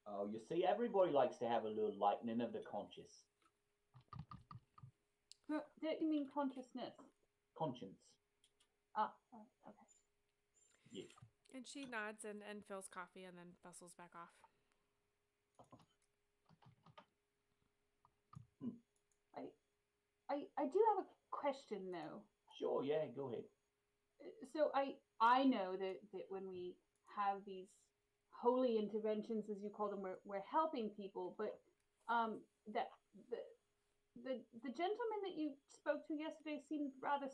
Oh, you see, everybody likes to have a little lightening of the conscience. Don't you mean consciousness? Conscience. Okay. Yeah. And she nods and fills coffee and then bustles back off. I I do have a question though. Sure, yeah, go ahead. So I know that when we have these holy interventions, as you call them, we're helping people, but that the gentleman that you spoke to yesterday seemed rather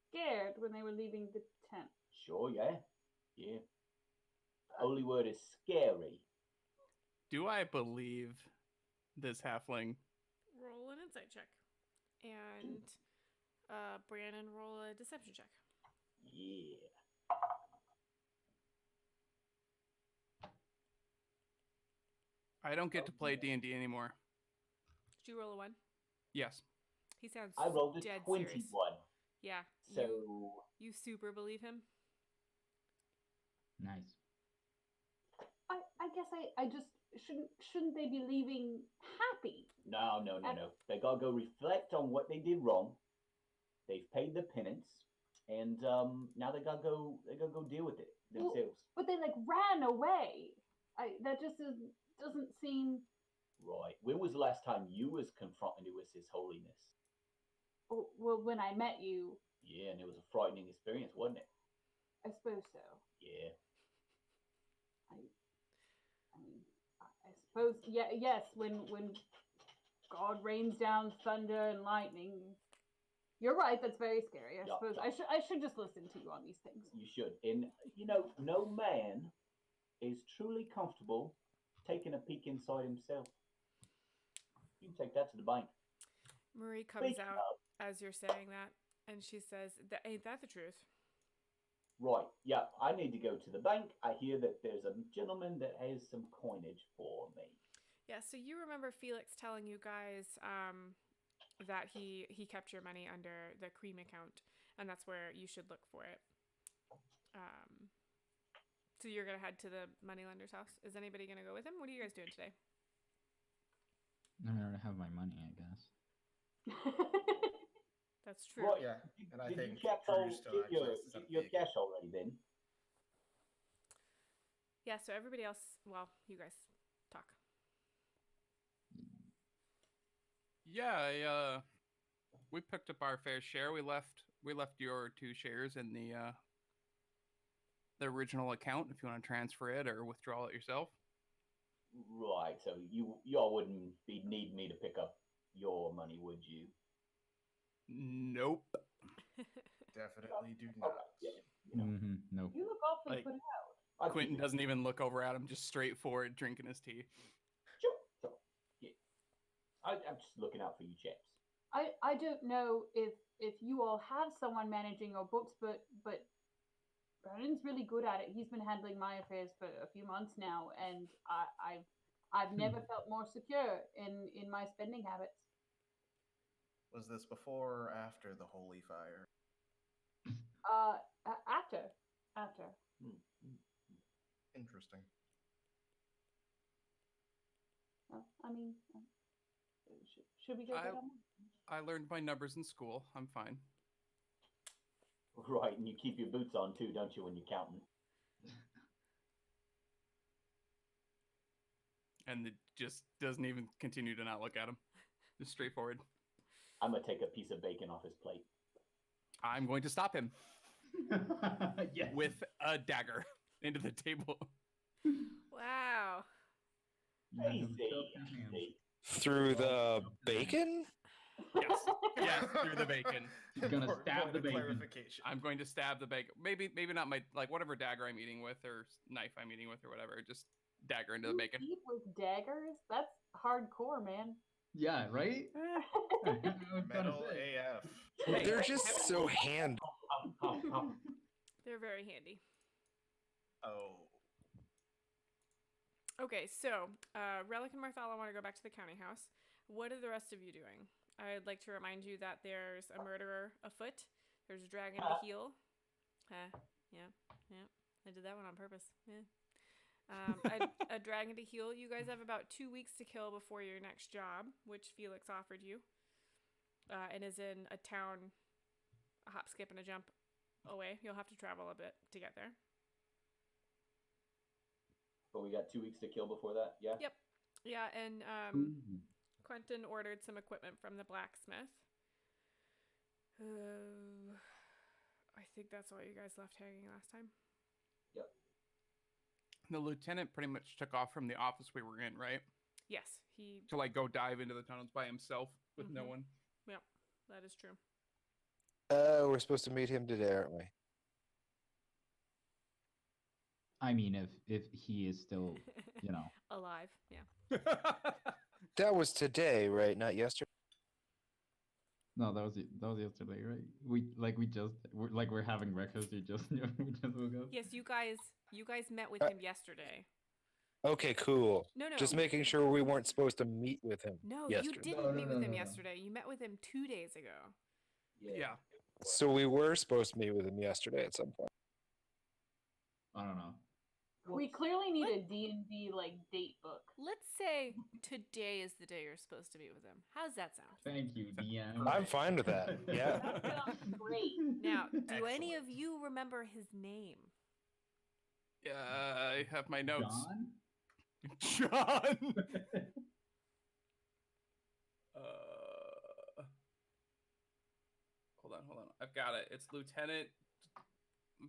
scared when they were leaving the tent. Sure, yeah. Yeah. The holy word is scary. Do I believe this halfling? Roll an insight check. And Brandon, roll a deception check. Yeah. I don't get to play D&D anymore. Did you roll a 1? Yes. He sounds I rolled a dead 21. serious. Yeah. So You super believe him? Nice. I guess I just shouldn't they be leaving happy? no. They gotta go reflect on what they did wrong. They've paid the penance, and now they gotta go deal with it themselves. But they like ran away. That just doesn't seem. Right. When was the last time you was confronted with His Holiness? Well, when I met you, Yeah, and it was a frightening experience, wasn't it? I suppose so. Yeah. I mean, I suppose yes. When God rains down thunder and lightning, you're right. That's very scary. I suppose I should just listen to you on these things. You should. And no man is truly comfortable taking a peek inside himself. You can take that to the bank. Marie comes Speak out up. as you're saying that, and she says, "Ain't that the truth?" Right. Yeah, I need to go to the bank. I hear that there's a gentleman that has some coinage for me. Yeah, so you remember Felix telling you guys that he kept your money under the cream account, and that's where you should look for it. So you're going to head to the moneylender's house. Is anybody going to go with him? What are you guys doing today? I'm gonna have my money, I guess. That's true. Right. Yeah, and I Did think you check Drew's still get actually has your vehicle. cash already then? Yeah, so everybody else, well, you guys talk. Yeah, we picked up our fair share. We left your 2 shares in the original account if you want to transfer it or withdraw it yourself. Right. So y'all wouldn't be need me to pick up your money, would you? Nope. Definitely do Okay. not. Yeah. Nope. You look awfully Like- put out. Quentin doesn't even look over at him, just straightforward drinking his tea. Sure. Yeah. I'm just looking out for you chaps. I don't know if you all have someone managing your books, but Brandon's really good at it. He's been handling my affairs for a few months now, and I've never felt more secure in my spending habits. Was this before or after the holy fire? After. Interesting. I mean, should we go get on? I learned my numbers in school. I'm fine. Right, and you keep your boots on too, don't you, when you're counting? And it just doesn't even continue to not look at him. Just straightforward. I'm gonna take a piece of bacon off his plate. I'm going to stop him Yes. with a dagger into the table. Wow. Easy. Through the bacon? Yes, through the bacon. He's gonna Point stab the of bacon. clarification. I'm going to stab the bacon. Maybe not my, like, whatever dagger I'm eating with or knife I'm eating with or whatever. Just dagger into the bacon. Eat with daggers? That's hardcore, man. Yeah, right? I was gonna Metal say. AF. They're just so hand. They're very handy. Oh. Okay, so Relic and Marthala want to go back to the counting house. What are the rest of you doing? I'd like to remind you that there's a murderer afoot. There's a dragon to heal. Yeah. I did that one on purpose. Yeah. A dragon to heal. You guys have about 2 weeks to kill before your next job, which Felix offered you, and is in a town, a hop, skip, and a jump away. You'll have to travel a bit to get there. But we got 2 weeks to kill before that. Yeah. Yep. Yeah, and Ooh. Quentin ordered some equipment from the blacksmith. I think that's all you guys left hanging last time. Yep. The lieutenant pretty much took off from the office we were in, right? Yes, he. To like go dive into the tunnels by himself with no Mhm. one. Yep, that is true. We're supposed to meet him today, aren't we? I mean, if he is still, Alive. Yeah. That was today, right? Not yesterday. No, that was yesterday, right? We're having breakfast. We just woke up. Yes, you guys met with him yesterday. Okay, cool. No. Just making sure we weren't supposed to meet with him. No, yesterday. you didn't meet with him yesterday. You met with him 2 days ago. Yeah. So we were supposed to meet with him yesterday at some point. I don't know. We clearly need a D&D like date book. Let's say today is the day you're supposed to meet with him. How does that sound? Thank you, DM. I'm fine with that. Yeah. That sounds great. Now, do any Excellent. of you remember his name? Yeah, I have my notes. John? John. Hold on. I've got it. It's Lieutenant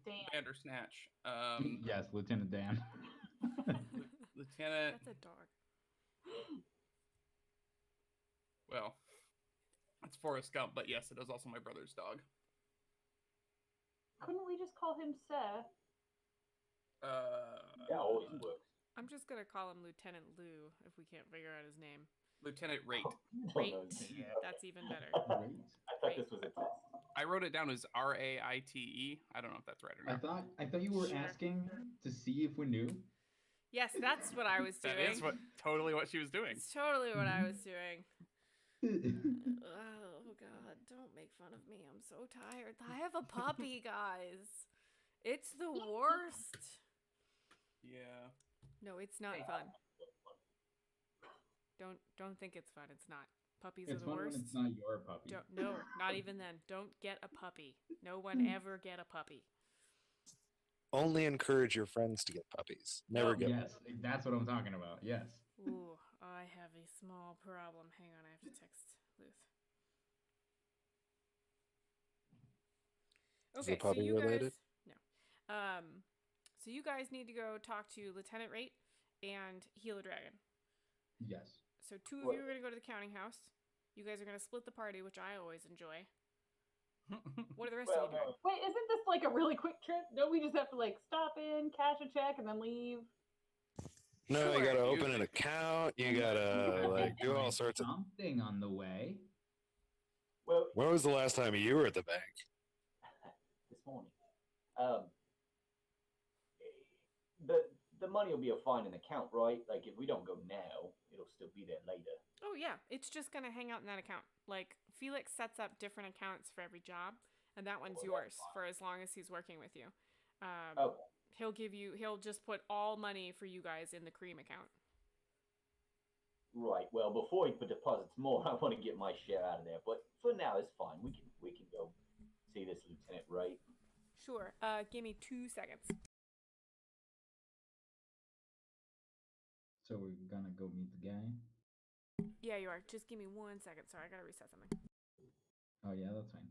Dan. Bandersnatch. Yes, Lieutenant Dan. Lieutenant. That's a dog. Well, it's Forrest Gump, but yes, it is also my brother's dog. Couldn't we just call him Seth? Yeah, always works. I'm just gonna call him Lieutenant Lou if we can't figure out his name. Lieutenant Rate. Rate. Yeah. That's even better. Great. I thought this was a test. I wrote it down as Raite. I don't know if that's right or I not. thought you were Sure. asking to see if we knew. Yes, that's what I was doing. That is totally what she was doing. It's totally what I was doing. That's Oh god, don't make fun of me. I'm so tired. I have a puppy, guys. It's the worst. Yeah. No, it's not fun. Don't think it's fun. It's not. Puppies are the fun when worst. it's not your puppy. No, not even then. Don't get a puppy. No one ever get a puppy. Only encourage your friends to get puppies. Never get Yes, that's what I'm talking about. Yes. Ooh, I have a small problem. Hang on, I have to text Luth. Is Okay, the puppy so you related? guys no. So you guys need to go talk to Lieutenant Rate and Heal a Dragon. Yes. So two of you are gonna go to the counting house. You guys are gonna split the party, which I always enjoy. What are the rest Well, of you doing? no. Wait, isn't this like a really quick trip? Don't we just have to like stop in, cash a check, and then leave? No, Sure, you gotta open usually. an account. You gotta like do all sorts of. Something on the way. Well, When was the last time you were at the bank? this morning. The money will be fine in the account, right? Like if we don't go now, it'll still be there later. Oh yeah, it's just gonna hang out in that account. Like Felix sets up different accounts for every job, and that one's yours for as long as he's working with you. Oh, He'll just put all money for you guys in the cream account. right. Well, before he deposits more, I want to get my share out of there. But for now, it's fine. We can go see this lieutenant, right? Sure. Give me 2 seconds. So we're gonna go meet the guy. Yeah, you are. Just give me 1 second. Sorry, I gotta reset something. Oh yeah, that's fine.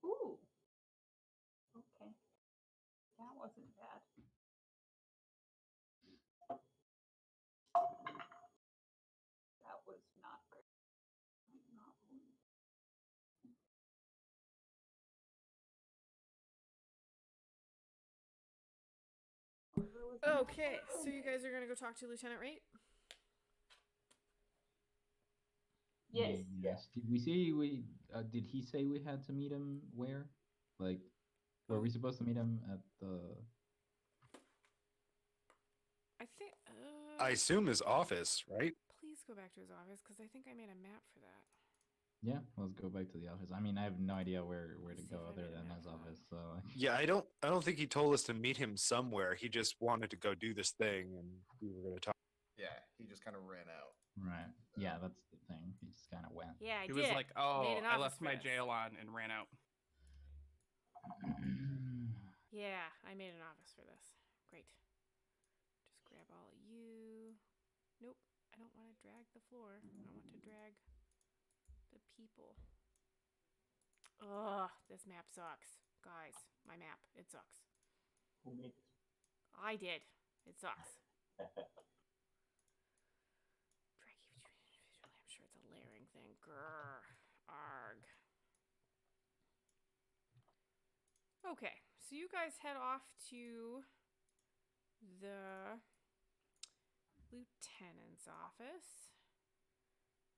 Ooh. Okay. That wasn't bad. That was not great. Not Okay, so you guys are gonna go talk to Lieutenant Rate? Yes. Yes. Did we say did he say we had to meet him where? Like, were we supposed to meet him at the? I think. I assume his office, right? Please let's go back to his office because I think I made a map for that. Yeah, let's go back to the office. I mean, I have no idea where to Let's see go if I other made a than map his for that. office. So Yeah, I don't think he told us to meet him somewhere. He just wanted to go do this thing, and we were going to talk. Yeah, he just kind of ran out. right, yeah, that's the thing. He just kind of went. Yeah, I He did. was like, Made "Oh, an I office left for my this. jail on and ran out." Yeah, I made an office for this. Great. Just grab all of you. Nope, I don't want to drag the floor. I want to drag the people. Ugh, this map sucks. Guys, my map, it sucks. Who made this? I did. It sucks. Drag individually. I'm sure it's a layering thing. Grr. Arg. Okay, so you guys head off to the lieutenant's office.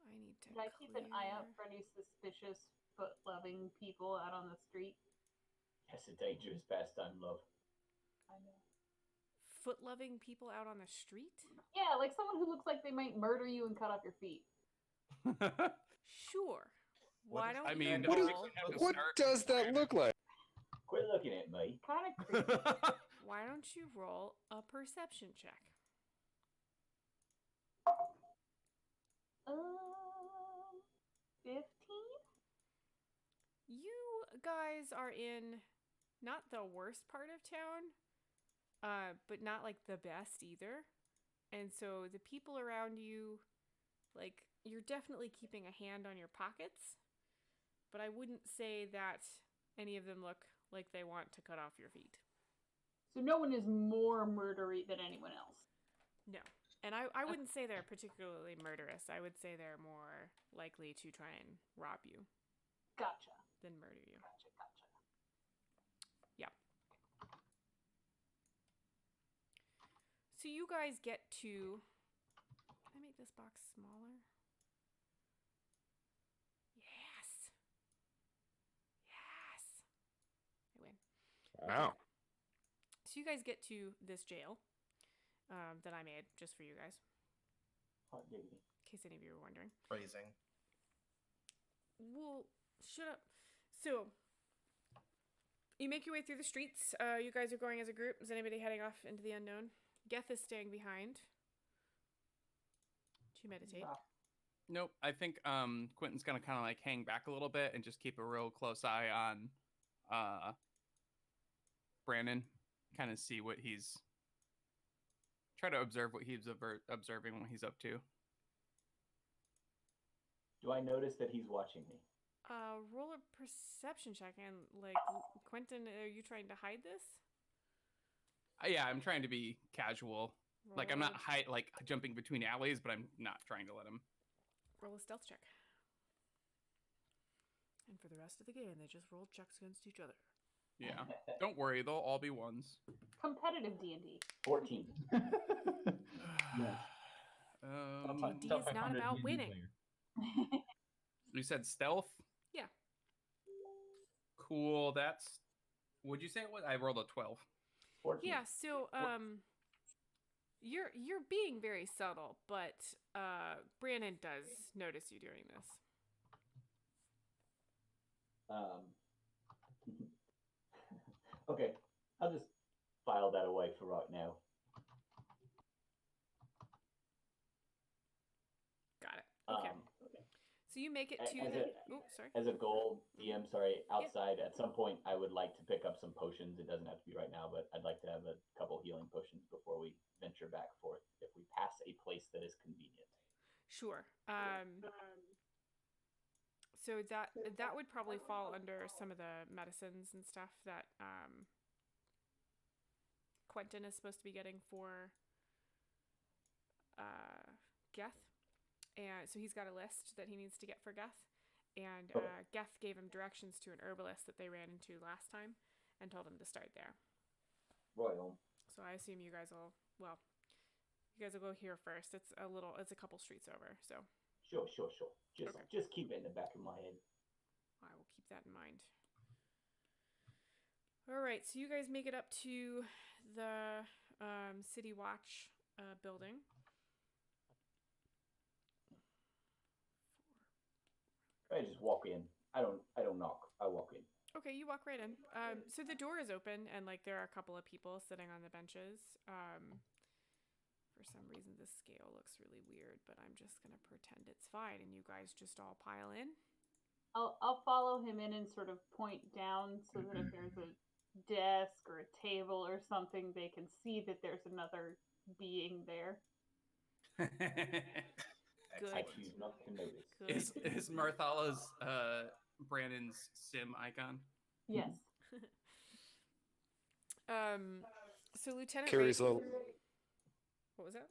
I need to Should I keep an eye out for any suspicious foot-loving people out on the street? That's a dangerous pastime, love. I know. foot-loving people out on the street? Yeah, like someone who looks like they might murder you and cut off your feet. Sure. Why don't I you mean, What, is, roll? what does that look like? Quit looking at me. Kind of creepy. Why don't you roll a perception check? 15? You guys are in not the worst part of town, but not like the best either. And so the people around you, like, you're definitely keeping a hand on your pockets, but I wouldn't say that any of them look like they want to cut off your feet. So no one is more murdery than anyone else. No. And I wouldn't say they're particularly murderous. I would say they're more likely to try and rob you Gotcha. than murder you. Gotcha. Yeah. So you guys get to... Can I make this box smaller? Yes. Yes. I win. Wow. So you guys get to this jail that I made just for you guys, Hot diggity. in case any of you were wondering. Phrasing. Well, shut up. So, you make your way through the streets. You guys are going as a group. Is anybody heading off into the unknown? Geth is staying behind to meditate. Nope. I think Quentin's gonna kind of like hang back a little bit and just keep a real close eye on Brandon. Kind of see what he's try to observe what he's observing, what he's up to. Do I notice that he's watching me? Roll a perception check. And like, Quentin, are you trying to hide this? Yeah, I'm trying to be casual. Like I'm Roll not a- like jumping between alleys, but I'm not trying to let him. Roll a stealth check. And for the rest of the game, they just rolled checks against each other. Yeah. Don't worry, they'll all be ones. Competitive D&D. 14. Yes. D&D is not about winning. You said stealth? Yeah. Cool. That's. Would you say it was? I rolled a 12. 14. Yeah, so you're being very subtle, but Brandon does notice you doing this. Okay, I'll just file that away for right now. Got it. Okay. So you make it to as the... a- Oh, sorry. As a goal, DM, sorry, outside, at some point I would like to pick up some potions. It doesn't have to be right now, but I'd like to have a couple healing potions before we venture back forth if we pass a place that is convenient. Sure. So that would probably fall under some of the medicines and stuff that Quentin is supposed to be getting for Geth. And so he's got a list that he needs to get for Geth. And Geth gave him directions to an herbalist that they ran into last time and told him to start there. Royal. So I assume you guys will go here first. It's a couple streets over, so Sure. Okay. Just keep it in the back of my head. I will keep that in mind. All right, so you guys make it up to the City Watch building. I just walk in. I don't knock. I walk in. Okay, you walk right in. So the door is open, and like there are a couple of people sitting on the benches. For some reason, this scale looks really weird, but I'm just gonna pretend it's fine, and you guys just all pile in. I'll follow him in and sort of point down so that if there's a desk or a table or something, they can see that there's another being there. Good. I choose not to notice. Good. Is Marthala's Brandon's sim icon? Yes. So Lieutenant Carries Ray- a. What was that?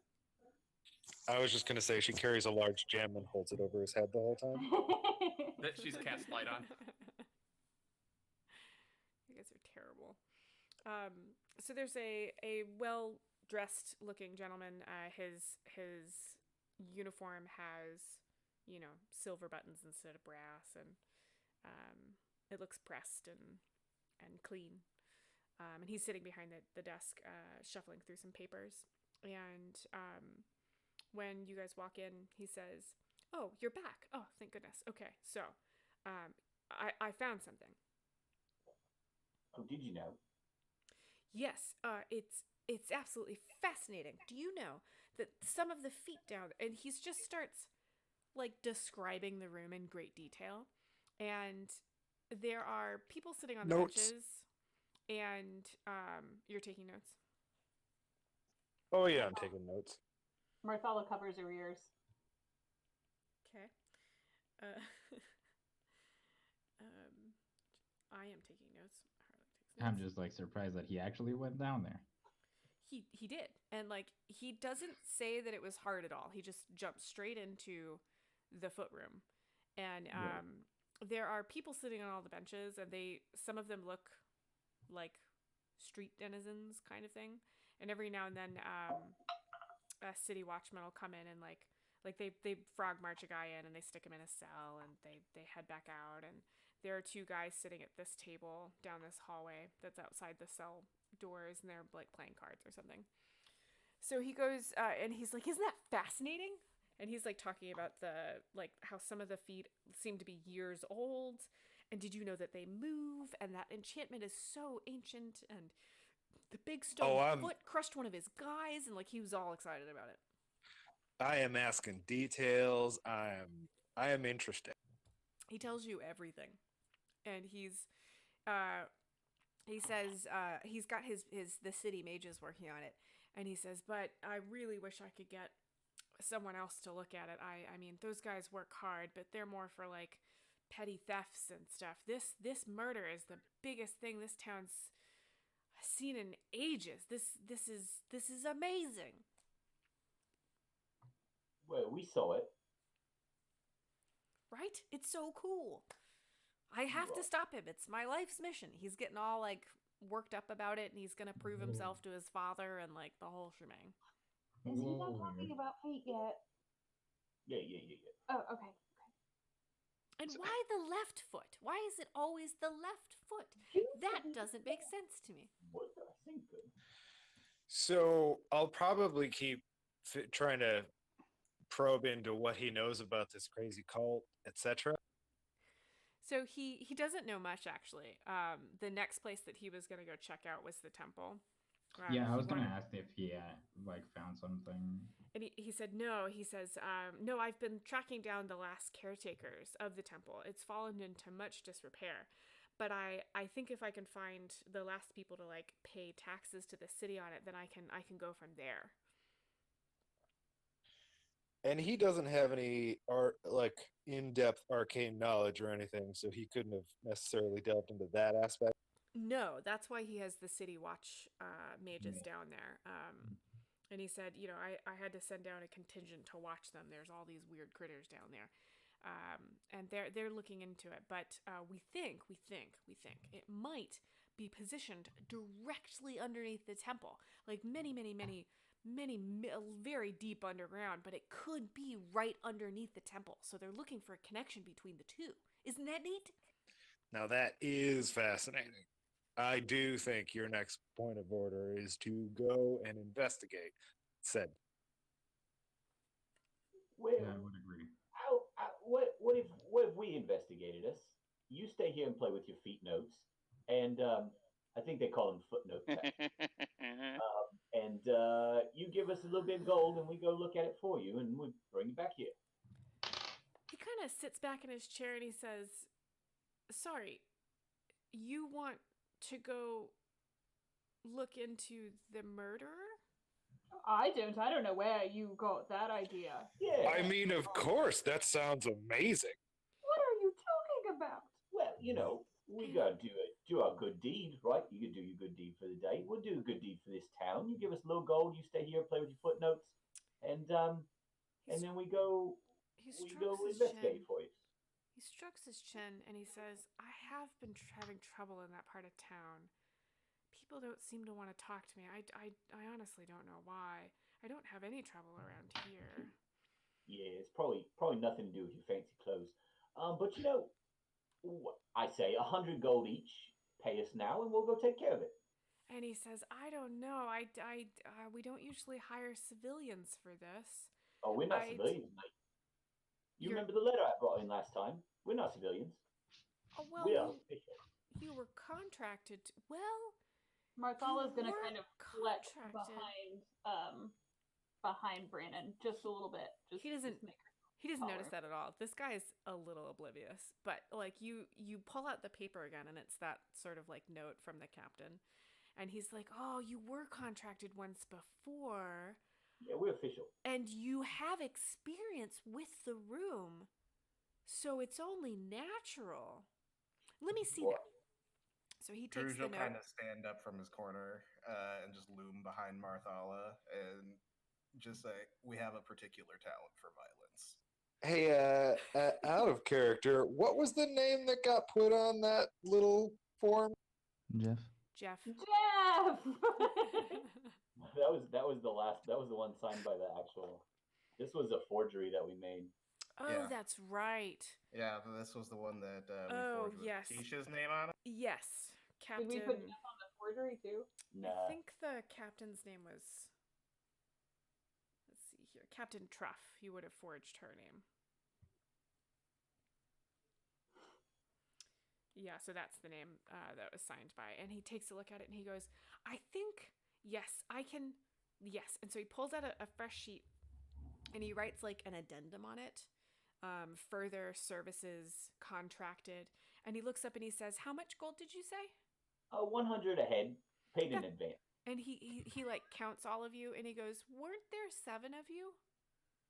I was just gonna say she carries a large gem and holds it over his head the whole time. That she's cast light on. You guys are terrible. So there's a well dressed looking gentleman. His uniform has, you know, silver buttons instead of brass, and it looks pressed and clean. And he's sitting behind the desk, shuffling through some papers. And when you guys walk in, he says, "Oh, you're back. Oh, thank goodness. Okay, so I found something." Oh, did you know? Yes, it's absolutely fascinating. Do you know that some of the feet down, and he just starts like describing the room in great detail, and there are people sitting on the Notes. benches, and you're taking notes. Oh yeah, I'm taking notes. Marthala covers her ears. Okay. I am taking notes. Harlock takes I'm notes. just like surprised that he actually went down there. He did, and like he doesn't say that it was hard at all. He just jumped straight into the foot room, and there are people sitting on all the benches, and some of them look like street denizens kind of thing, and every now and then a city watchman will come in and like they frog march a guy in and they stick him in a cell and they head back out, and there are two guys sitting at this table down this hallway that's outside the cell doors, and they're like playing cards or something. So he goes and he's like, "Isn't that fascinating?" And he's like talking about the like how some of the feet seem to be years old, and did you know that they move, and that enchantment is so ancient, and the big stone foot crushed one of his guys, and like he was all excited about it. I am asking details. I am interested. He tells you everything, and he says he's got the city mages working on it, and he says, "But I really wish I could get someone else to look at it. I mean, those guys work hard, but they're more for like petty thefts and stuff. This murder is the biggest thing this town's seen in ages. This is amazing." Well, we saw it. Right? It's so cool. I have to stop him. It's my life's mission. He's getting all like worked up about it, and he's gonna prove himself to his father and like the whole shebang. Is he done talking about feet yet? Yeah. Oh, okay. And why the left foot? Why is it always the left foot? That doesn't make sense to me. What I think good. So I'll probably keep trying to probe into what he knows about this crazy cult, etc. So he doesn't know much actually. The next place that he was gonna go check out was the temple. Yeah, I he was gonna wanted- ask if he like found something. And he said no. He says, no, I've been tracking down the last caretakers of the temple. It's fallen into much disrepair. But I think if I can find the last people to like pay taxes to the city on it, then I can go from there. And he doesn't have any in-depth arcane knowledge or anything, so he couldn't have necessarily delved into that aspect. No, that's why he has the city watch mages down there. And he said, you know, I had to send down a contingent to watch them. There's all these weird critters down there. And they're looking into it. But we think it might be positioned directly underneath the temple. Like many, very deep underground. But it could be right underneath the temple. So they're looking for a connection between the two. Isn't that neat? Now that is fascinating. I do think your next point of order is to go and investigate. Said. Well, Yeah, I would agree. what if we investigated us? You stay here and play with your feet notes, and I think they call them footnotes. And you give us a little bit of gold, and we go look at it for you, and we bring it back here. He kind of sits back in his chair and he says, "Sorry, you want to go look into the murderer?" I don't. I don't know where you got that idea. Yeah. I mean, of course, that sounds amazing. What are you talking about? Well, we gotta do our good deed, right? You can do your good deed for the day. We'll do a good deed for this town. You give us a little gold. You stay here, play with your footnotes, and then we go He we strokes go his investigate chin. for you. He strokes his chin and he says, "I have been having trouble in that part of town. People don't seem to want to talk to me. I honestly don't know why. I don't have any trouble around here." Yeah, it's probably nothing to do with your fancy clothes. But I say 100 gold each. Pay us now, and we'll go take care of it. And he says, "I don't know. We don't usually hire civilians for this." Oh, we're not I- civilians, mate. You You're- remember the letter I brought in last time? We're not civilians. Oh, well, We are you, official. you were contracted. Well, Marthala's You gonna were kind of flex contracted. behind Brandon just a little bit. He doesn't- Just make her he doesn't notice taller. that at all. This guy's a little oblivious. But like you pull out the paper again and it's that sort of like note from the captain. And he's like, "Oh, you were contracted once before. Yeah, we're official. And you have experience with the room. So it's only natural. Let me see What? that." So he takes Druge the will note. kind of stand up from his corner and just loom behind Marthala and just say, "We have a particular talent for violence." Hey, out of character, what was the name that got put on that little form? Jeff. Jeff. Jeff! That was the one signed by the actual. This was a forgery that we made. Oh, Yeah. that's right. Yeah, this was the one that we Oh, forged with yes. Keisha's name on it. Yes. Did Captain. we put Jeff on the forgery too? Nah. I think the captain's name was. Let's see here. Captain Truff. He would have forged her name. Yeah, so that's the name that was signed by. And he takes a look at it and he goes, "I think, yes, I can. Yes." And so he pulls out a fresh sheet and he writes like an addendum on it. Further services contracted. And he looks up and he says, "How much gold did you say?" 100 ahead, paid in That- advance. And he like counts all of you and he goes, "Weren't there 7 of you?"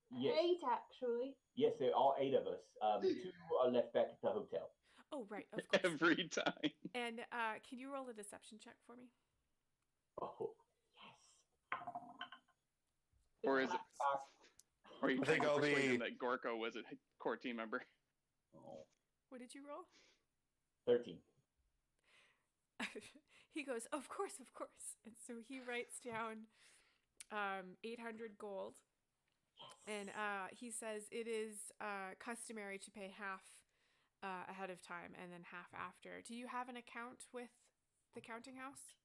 Yes, 8 actually. yes, there are 8 of us. 2 are left back at the hotel. Oh, right, of course. Every time. And can you roll a deception check for me? Oh, yes. Or is it? Or you I think trying to I'll persuade him be- that Gorko was a core team member. Oh, What did you roll? 13. He goes, "Of course, of course." And so he writes down 800 gold. And he says it is customary to pay half ahead of time and then half after. Do you have an account with the counting house?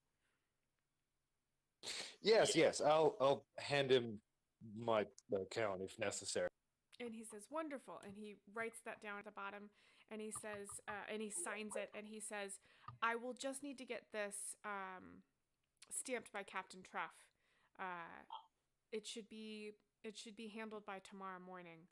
Yes. I'll hand him my account if necessary. And he says, "Wonderful." And he writes that down at the bottom and he says, and he signs it and he says, "I will just need to get this stamped by Captain Truff. It should be handled by tomorrow morning.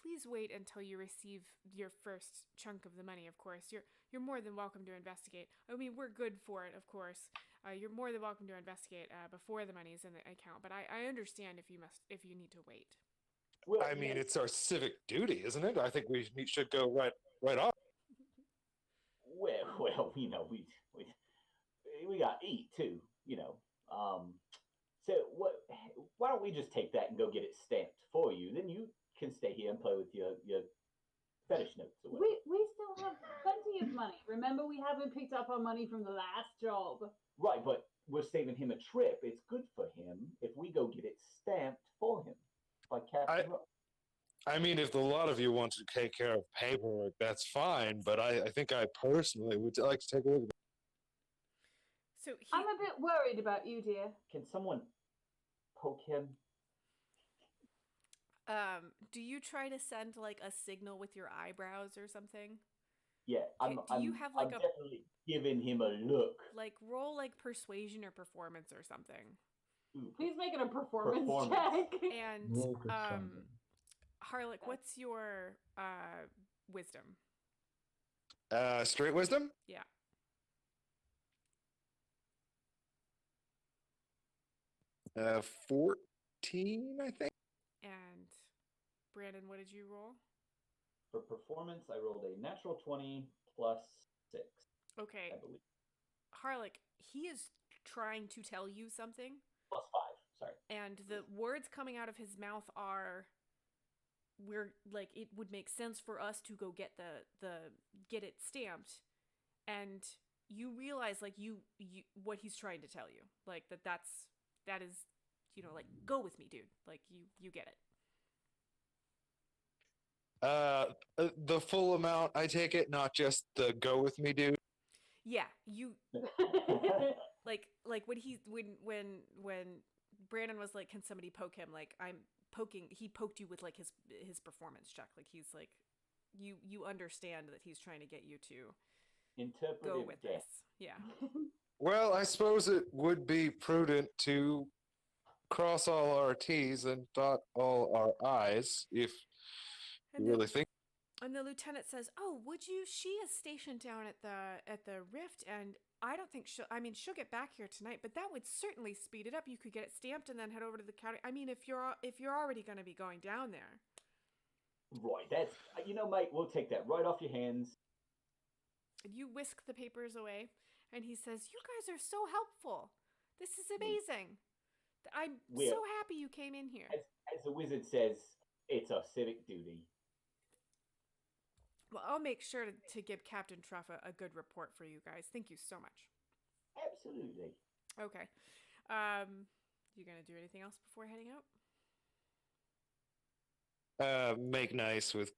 Please wait until you receive your first chunk of the money, of course. You're more than welcome to investigate. I mean, we're good for it, of course. You're more than welcome to investigate before the money's in the account, but I understand if you need to wait." Well, I mean, it's our civic duty, isn't it? I think we should go right off. well, we got to eat too, So why don't we just take that and go get it stamped for you? Then you can stay here and play with your fetish notes or whatever. We still have plenty of money. Remember, we haven't picked up our money from the last job. Right, but we're saving him a trip. It's good for him if we go get it stamped for him by Captain Rock. I mean, if a lot of you want to take care of paperwork, that's fine. But I think I personally would like to take a look at it. So I'm a bit worried about you, dear. Can someone poke him? Do you try to send like a signal with your eyebrows or something? Yeah, Okay, do you have, like, I'm a- definitely giving him a look. Like roll like persuasion or performance or something. Ooh, Please make it a performance, Performance. check. And Roll for something. Harlech, what's your wisdom? Straight wisdom? Yeah. Uh, 14, I think. And Brandon, what did you roll? For performance, I rolled a natural 20 plus 6, Okay. I believe. Harlech, he is trying to tell you something, Plus 5, sorry. and the words coming out of his mouth are, we're like, it would make sense for us to go get get it stamped, and you realize like you what he's trying to tell you, like that is, you know, like, go with me, dude, like you get it. The full amount, I take it, not just the go with me, dude. Yeah, you like when Brandon was like, can somebody poke him, like, he poked you with like his performance check, like he's like, you understand that he's trying to get you to Interpretive go with dance. this. Yeah. Well, I suppose it would be prudent to cross all our T's and dot all our I's if And you really think. And the lieutenant says, "Oh, would you? She is stationed down at the rift, and I don't think she'll get back here tonight. But that would certainly speed it up. You could get it stamped and then head over to the county. I mean, if you're already going to be going down there." Right, that's, mate, we'll take that right off your hands. And you whisk the papers away, and he says, "You guys are so helpful. This is amazing. I'm so happy you came in here." As the wizard says, it's our civic duty. Well, I'll make sure to give Captain Truff a good report for you guys. Thank you so much. Absolutely. Okay. You gonna do anything else before heading out? Make nice with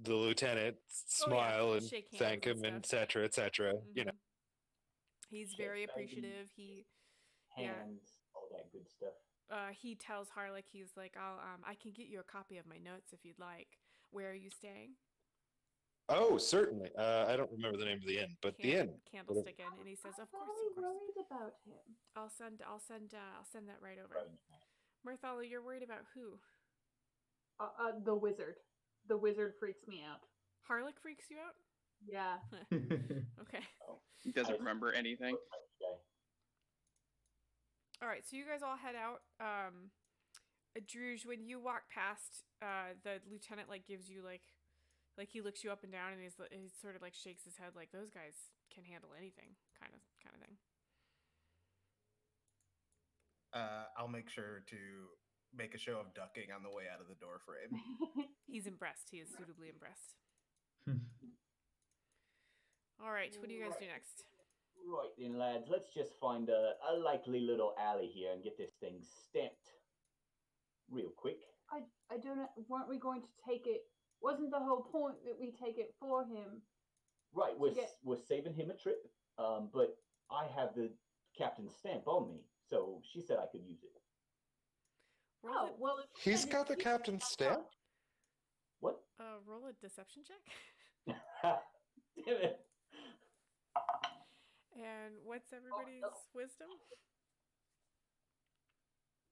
the lieutenant, Oh, yeah. smile and Shake hands thank and him, and stuff. etc., etc. You know. Mhm. He's Shake very hands. appreciative. Yeah. Hands, all that good stuff. He tells Harlech, he's like, I can get you a copy of my notes if you'd like. Where are you staying? Oh, certainly. I don't remember the name of the inn, but the inn. Candlestick Inn. And he says, "Of course, I'm of course. worried about him. I'll send that right over." Right. Marthala, you're worried about who? The wizard. The wizard freaks me out. Harlech freaks you out? Yeah. Okay. He doesn't remember anything. Okay. All right, so you guys all head out. Druge, when you walk past, the lieutenant like gives you like he looks you up and down, and he's sort of like shakes his head like, those guys can handle anything, kind of thing. I'll make sure to make a show of ducking on the way out of the door frame. He's impressed. He is suitably impressed. All right, what do you guys do next? Right then, lads, let's just find a likely little alley here and get this thing stamped real quick. I don't know. Weren't we going to take it? Wasn't the whole point that we take it for him? Right, we're saving him a trip, but I have the captain's stamp on me, so she said I could use it. Roll well, He's got the captain's stamp? What? roll a deception check. Damn it. And what's everybody's wisdom?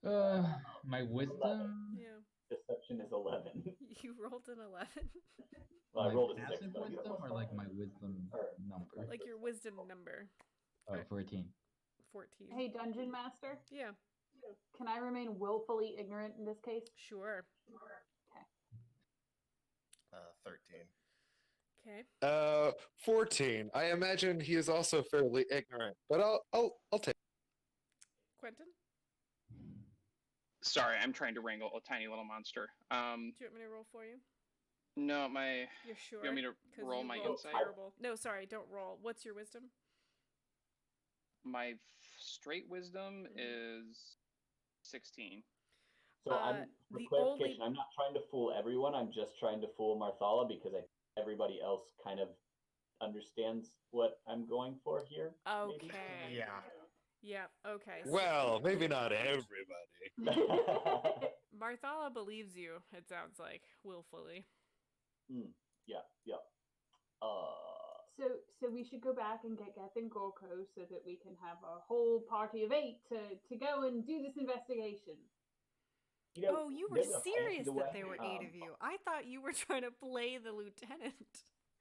My wisdom. Yeah. Deception is 11. You rolled an 11. Well, I My rolled a passive 6. but I got wisdom, plus or like five. my wisdom number? Like your wisdom number. 14. 14. Hey, Dungeon Master, Yeah, can I remain willfully ignorant in this case? sure. 13. Okay. 14. I imagine he is also fairly ignorant, but I'll take. Quentin, Sorry, I'm trying to wrangle a tiny little monster. do you want me to roll for you? No, my. You're sure? You want me to 'Cause roll you my rolled insight? Terrible. No, sorry, don't roll. What's your wisdom? My straight wisdom is 16. So I'm, for the clarification, only- I'm not trying to fool everyone. I'm just trying to fool Marthala because everybody else kind of understands what I'm going for here. maybe? Okay. Yeah. Yeah, okay. So Well, maybe not everybody. Marthala believes you, it sounds like, willfully. Yeah. So we should go back and get Geth and Gorko so that we can have a whole party of 8 to go and do this investigation. You know, Oh, you were there's a fancy serious way, that there were 8 of you. I thought you were trying to play the lieutenant.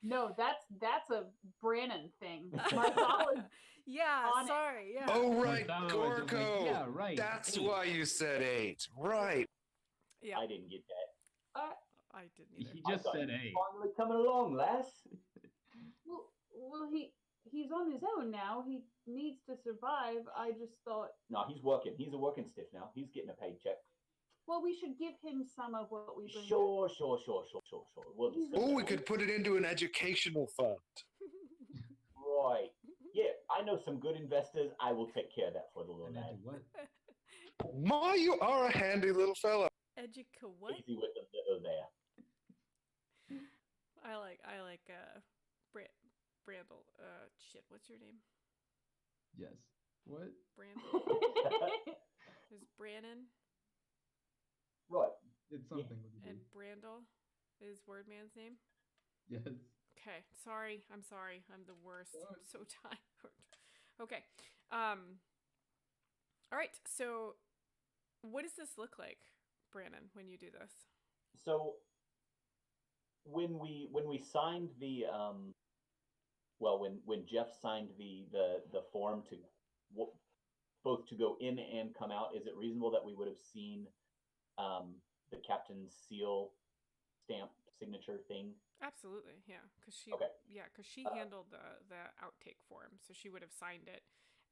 No, that's a Brannon thing. Martha's Yeah, on it. sorry. Yeah. Oh, right, Marthala was just like, Gorko. yeah, right. That's 8. why you said 8. Right. Yeah. I didn't get that. I didn't either. He I just thought said you 8. Finally coming along, lass. Well, he's on his own now. He needs to survive. I just thought, No, he's working. He's a working stiff now. He's getting a paycheck. well, we should give him some of what we bring. Sure. We'll He's discuss Oh, we that. could put it into an educational fund. Right. Yeah, I know some good investors. I will take care of that for the little And I man. do what? Ma, you are a handy little fella. Educa what? Easy with the little there. I like Brandel. Shit, what's your name? Yes. What? Brandel. There's Brannon Right. It's something with a and D. Brandel is Wordman's name. Yes. Okay, sorry. I'm sorry. I'm the worst. I'm so tired. Okay. All right. So, what does this look like, Brannon, when you do this? So when we signed the when Jeff signed the form to both to go in and come out, is it reasonable that we would have seen the captain's seal stamp signature thing? Absolutely, yeah, because she Okay. handled the outtake form, so she would have signed it,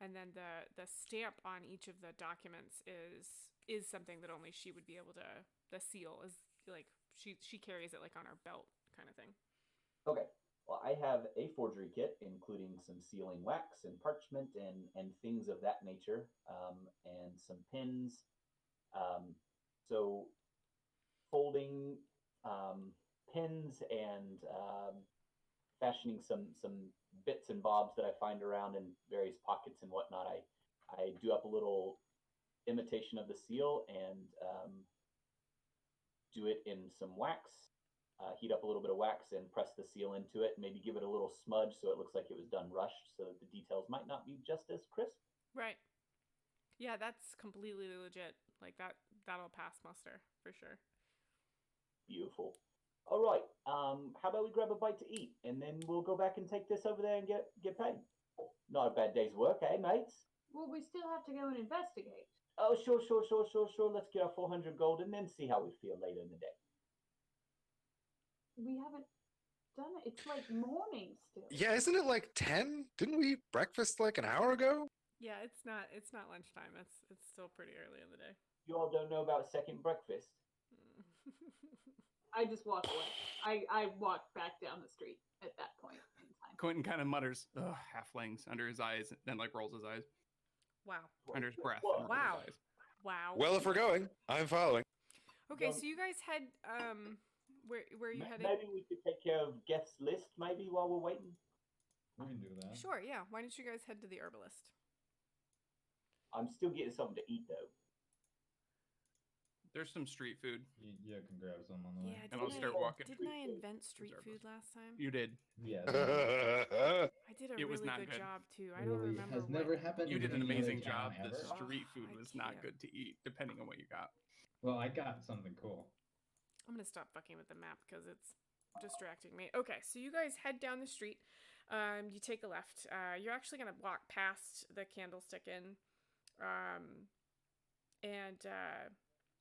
and then the stamp on each of the documents is something that only she would be able to. The seal is like she carries it like on her belt kind of thing. Okay. Well, I have a forgery kit, including some sealing wax and parchment and things of that nature, and some pins. So folding pins and fashioning some bits and bobs that I find around in various pockets and whatnot. I do up a little imitation of the seal and do it in some wax. Heat up a little bit of wax and press the seal into it. Maybe give it a little smudge so it looks like it was done rushed, so that the details might not be just as crisp. Right. Yeah, that's completely legit. Like that'll pass muster for sure. Beautiful. All right. How about we grab a bite to eat, and then we'll go back and take this over there and get paid. Not a bad day's work, eh, mates? Well, we still have to go and investigate. Oh, sure. Let's get our 400 gold and then see how we feel later in the day. We haven't done it. It's like morning still. Yeah, isn't it like 10? Didn't we eat breakfast like an hour ago? Yeah, it's not lunchtime. It's still pretty early in the day. You all don't know about second breakfast. I just walk away. I walk back down the street at that point in time. Quentin kind of mutters, "Ugh, halflings," under his eyes, then like rolls his eyes Wow. under his breath. Whoa. and rolls Wow. his eyes. Wow. Well, if we're going, I'm following. Okay, Well- so you guys head where are you headed? Maybe we could take care of Geth's list maybe while we're waiting. We can do that. Sure, yeah. Why don't you guys head to the herbalist? I'm still getting something to eat though. There's some street food. You can grab some on the way. Yeah, And I'll didn't start I, walking. didn't I invent street food last time? You did. Yeah. I did a It was really not good good. job too. I don't Really remember has what. never happened. You in did an any other amazing town job. The ever. street food I was not can't. good to eat, depending on what you got. Well, I got something cool. I'm gonna stop fucking with the map because it's distracting me. Okay, so you guys head down the street. You take a left. You're actually gonna walk past the Candlestick Inn, and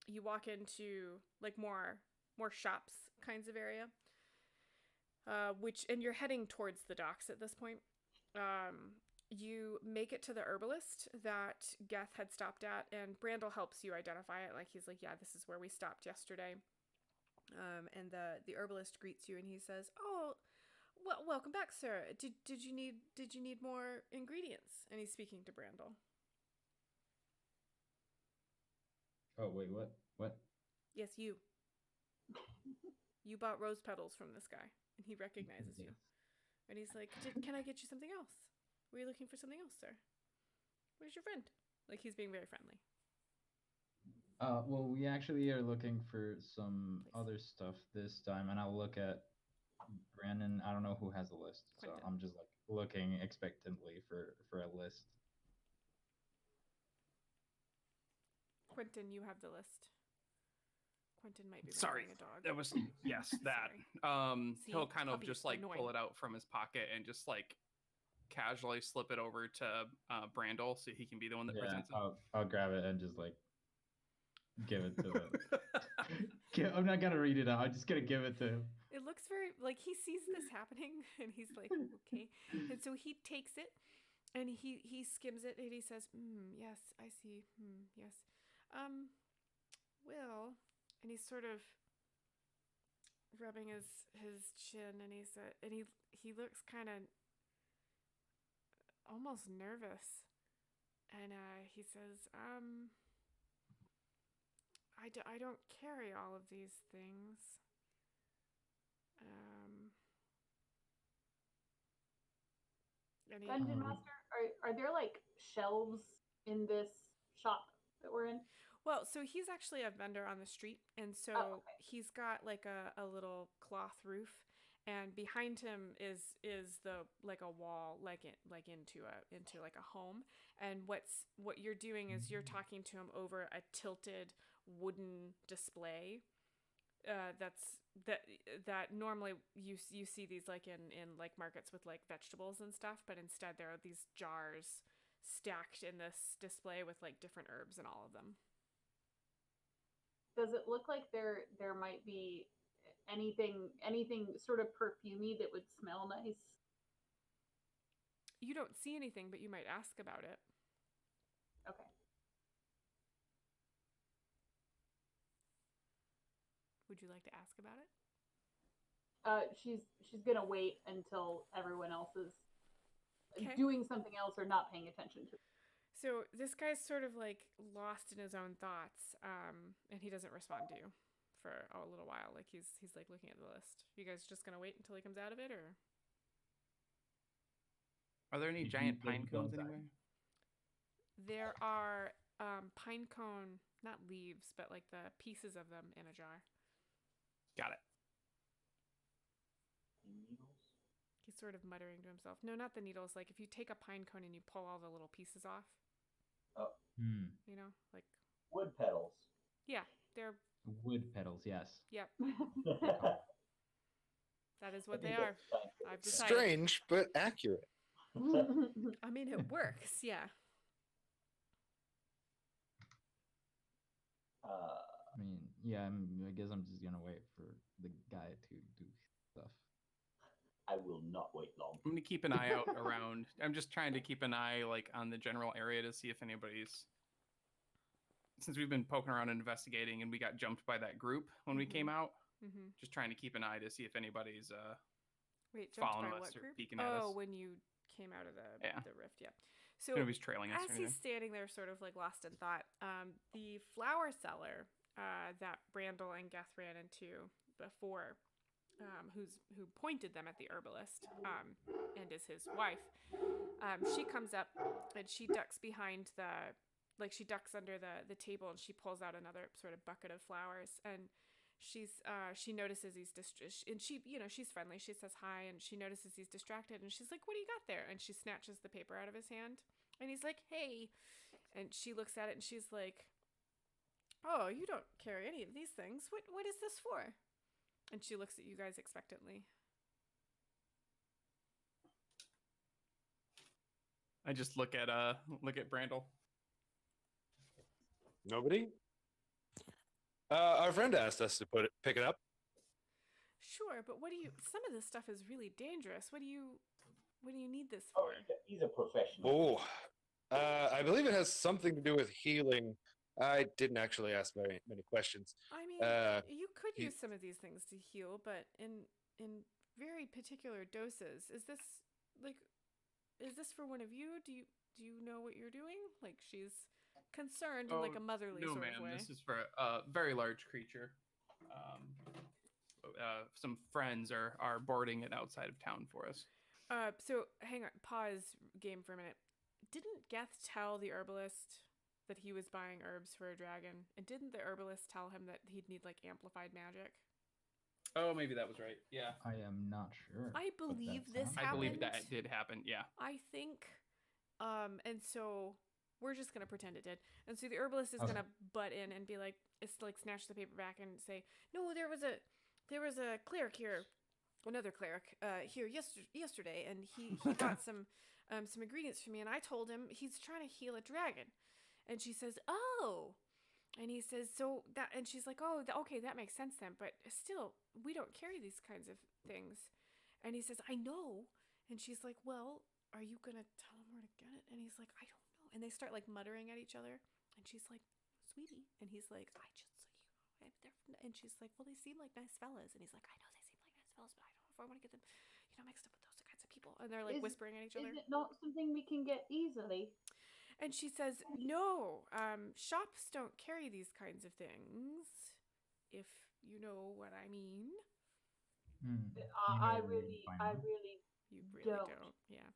you walk into like more shops kinds of area. And you're heading towards the docks at this point. You make it to the herbalist that Geth had stopped at, and Brandel helps you identify it. Like he's like, yeah, this is where we stopped yesterday. And the herbalist greets you, and he says, "Oh, well, welcome back, sir. Did you need more ingredients?" And he's speaking to Brandel. Oh wait, what? What? Yes, you. You bought rose petals from this guy, and he recognizes you. Yes. And he's like, "Can I get you something else? Were you looking for something else, sir? Where's your friend?" Like he's being very friendly. Well, we actually are looking for some Please. other stuff this time, and I'll look at Brandon. I don't know who has a list, so Quentin. I'm just like looking expectantly for a list. Quentin, you have the list. Quentin might be Sorry, murdering a dog. that was yes, that. Sorry. He'll See, kind of puppy, just like annoying. pull it out from his pocket and just like casually slip it over to Brandel so he can be the one that Yeah, presents it. I'll grab it and just like give it to the. I'm not gonna read it out. I'm just gonna give it to him. It looks very like he sees this happening and he's like, okay. And so he takes it and he skims it and he says, yes, I see. Yes. Well, and he's sort of rubbing his chin and he looks kind of almost nervous. And he says, I don't carry all of these things. And he, Dungeon Master, are there like shelves in this shop that we're in? well, so he's actually a vendor on the street, and so okay. he's got like a little cloth roof, and behind him is the like a wall into like a home. And what you're doing is you're talking to him over a tilted wooden display. That normally you see these like in like markets with like vegetables and stuff, but instead there are these jars stacked in this display with like different herbs and all of them. Does it look like there might be anything sort of perfumey that would smell nice? You don't see anything, but you might ask about it. Okay. Would you like to ask about it? She's gonna wait until everyone else is Okay. doing something else or not paying attention to. So this guy's sort of like lost in his own thoughts, and he doesn't respond to you for a little while. Like he's like looking at the list. You guys just gonna wait until he comes out of it, or Are there any You giant can pine go cones inside. anywhere? there are pine cone, not leaves, but like the pieces of them in a jar. Got it. Needles? He's sort of muttering to himself. No, not the needles. Like if you take a pine cone and you pull all the little pieces off, you know, like Wood petals. yeah, they're Wood petals, yes. yep, I that is what think they are. that's scientific. I've decided. Strange, but accurate. I mean, it works. Yeah. I mean, yeah. I guess I'm just gonna wait for the guy to do stuff. I will not wait long. I'm gonna keep an eye out around. I'm just trying to keep an eye like on the general area to see if anybody's. Since we've been poking around and investigating, and we got jumped by that group when we came out, Mm-hmm. just trying to keep an eye to see if anybody's Wait, jumped following by us what or group? peeking at us. Oh, when you came out of the rift, yeah. So If anybody's trailing us as or he's anything. standing there, sort of like lost in thought, the flower seller that Brandel and Geth ran into before, who pointed them at the herbalist, and is his wife, she comes up and she ducks behind she ducks under the table, and she pulls out another sort of bucket of flowers, and she notices he's and she's friendly. She says hi, and she notices he's distracted, and she's like, "What do you got there?" And she snatches the paper out of his hand, and he's like, "Hey," and she looks at it, and she's like, "Oh, you don't carry any of these things. What is this for?" And she looks at you guys expectantly. I just look at Brandel. Nobody? Our friend asked us to pick it up. Sure, but some of this stuff is really dangerous. What do you need this Oh, for? he's a professional. Oh, I believe it has something to do with healing. I didn't actually ask very many questions. I mean, you could he- use some of these things to heal, but in very particular doses. Is this for one of you? Do you know what you're doing? Like she's concerned in like a motherly No, sort ma'am. of way. This is for a very large creature. Some friends are boarding it outside of town for us. So hang on, pause game for a minute. Didn't Geth tell the herbalist that he was buying herbs for a dragon. And didn't the herbalist tell him that he'd need like amplified magic? Oh, maybe that was right. Yeah. I am not sure. I but that believe this sounds I believe happened. that did happen. Yeah. I think. And so we're just gonna pretend it did. And so the herbalist is Okay. gonna butt in and be like, it's like snatch the paper back and say, no, there was a cleric here, another cleric here yesterday, and he got some ingredients for me, and I told him he's trying to heal a dragon, and she says, oh. And he says, so that, and she's like, oh, okay, that makes sense then, but still, we don't carry these kinds of things. And he says, I know. And she's like, well, are you going to tell him where to get it? And he's like, I don't know. And they start like muttering at each other. And she's like, sweetie. And he's like, and she's like, well, they seem like nice fellas. And he's like, I know they seem like nice fellas, but I don't know if I want to get them, mixed up with those kinds of people. And they're like whispering at each other. Is it not something we can get easily? And she says, no, shops don't carry these kinds of things, if you know what I mean. I really You really Don't. don't. Yeah.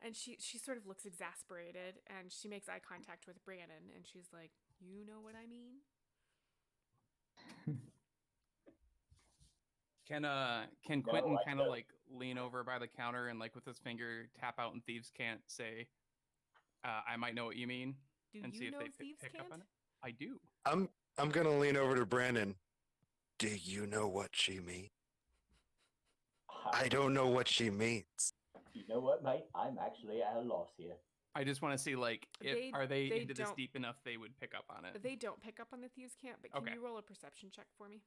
And she sort of looks exasperated, and she makes eye contact with Brannon, and she's like, you know what I mean? Can Quentin I kind of don't. like lean over by the counter and like with his finger tap out and thieves can't say, I might know what you mean, Do and see you if know they thieves pick can't? up on it? I do. I'm gonna lean over to Brandon. Do you know what she means? I don't know what she means. You know what, mate? I'm actually at a loss here. I just want to see like are they into this don't- deep enough they would pick up on it. They don't pick up on the thieves can't, but can Okay. you roll a perception check for me?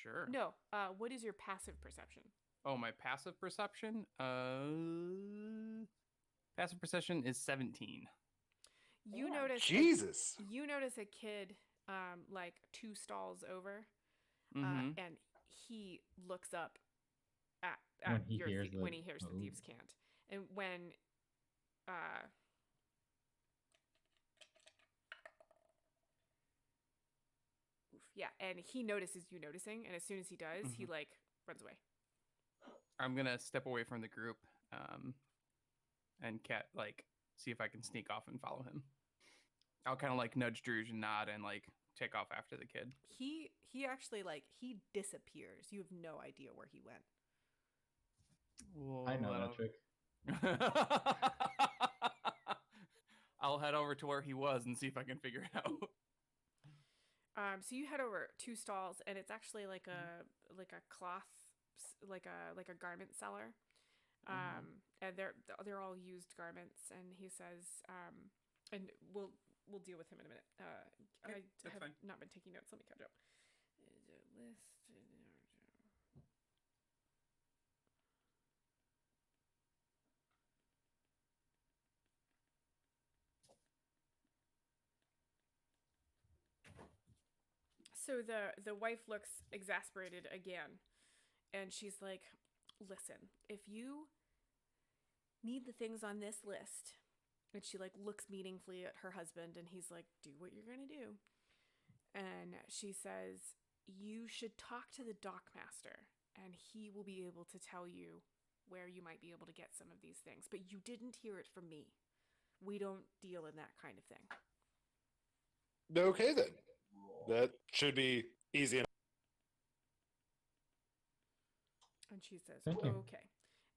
Sure. No. What is your passive perception? Oh, my passive perception? Passive perception is 17. You Yeah. notice Jesus. you notice a kid like 2 stalls over, Mhm. and he looks up at When he your hears when the- he hears the oh. thieves can't, and when yeah, and he notices you noticing, and as soon as he does, he like runs away. I'm gonna step away from the group, and like see if I can sneak off and follow him. I'll kind of like nudge Druge and nod and like take off after the kid. He actually like he disappears. You have no idea where he went. I know that trick. I'll head over to where he was and see if I can figure it out. So you head over 2 stalls, and it's actually like a cloth, like a garment seller, and they're all used garments. And he says, and we'll deal with him in a minute. Okay, I that's have fine. not been taking notes. Let me catch up. List. So the wife looks exasperated again, and she's like, listen, if you need the things on this list, and she like looks meaningfully at her husband, and he's like, do what you're gonna do. And she says, you should talk to the dockmaster, and he will be able to tell you where you might be able to get some of these things, but you didn't hear it from me. We don't deal in that kind of thing. Okay then. That should be easy enough. And she says, Thank you. okay.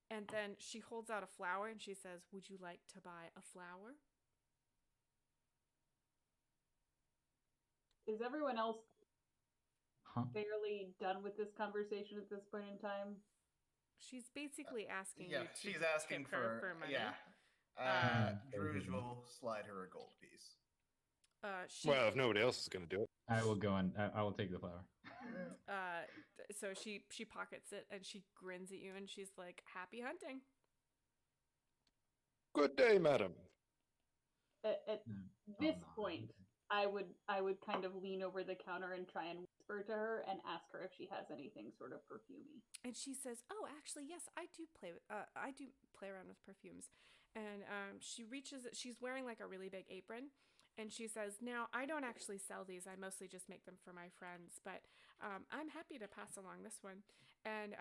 And then she holds out a flower, and she says, would you like to buy a flower? Is everyone else Huh? fairly done with this conversation at this point in time? She's basically asking Yeah, you to she's asking tip her for money. yeah. Druge Mhm. will slide her a gold piece. Well, if nobody else is gonna do it. I will go and I will take the flower. So she pockets it, and she grins at you, and she's like, happy hunting. Good day, madam. At Mm. this Oh, no. point, I would kind of lean over the counter and try and whisper to her and ask her if she has anything sort of perfumey. And she says, "Oh, actually, yes, I do play around with perfumes." And she's wearing like a really big apron, and she says, "Now, I don't actually sell these. I mostly just make them for my friends, but I'm happy to pass along this one." And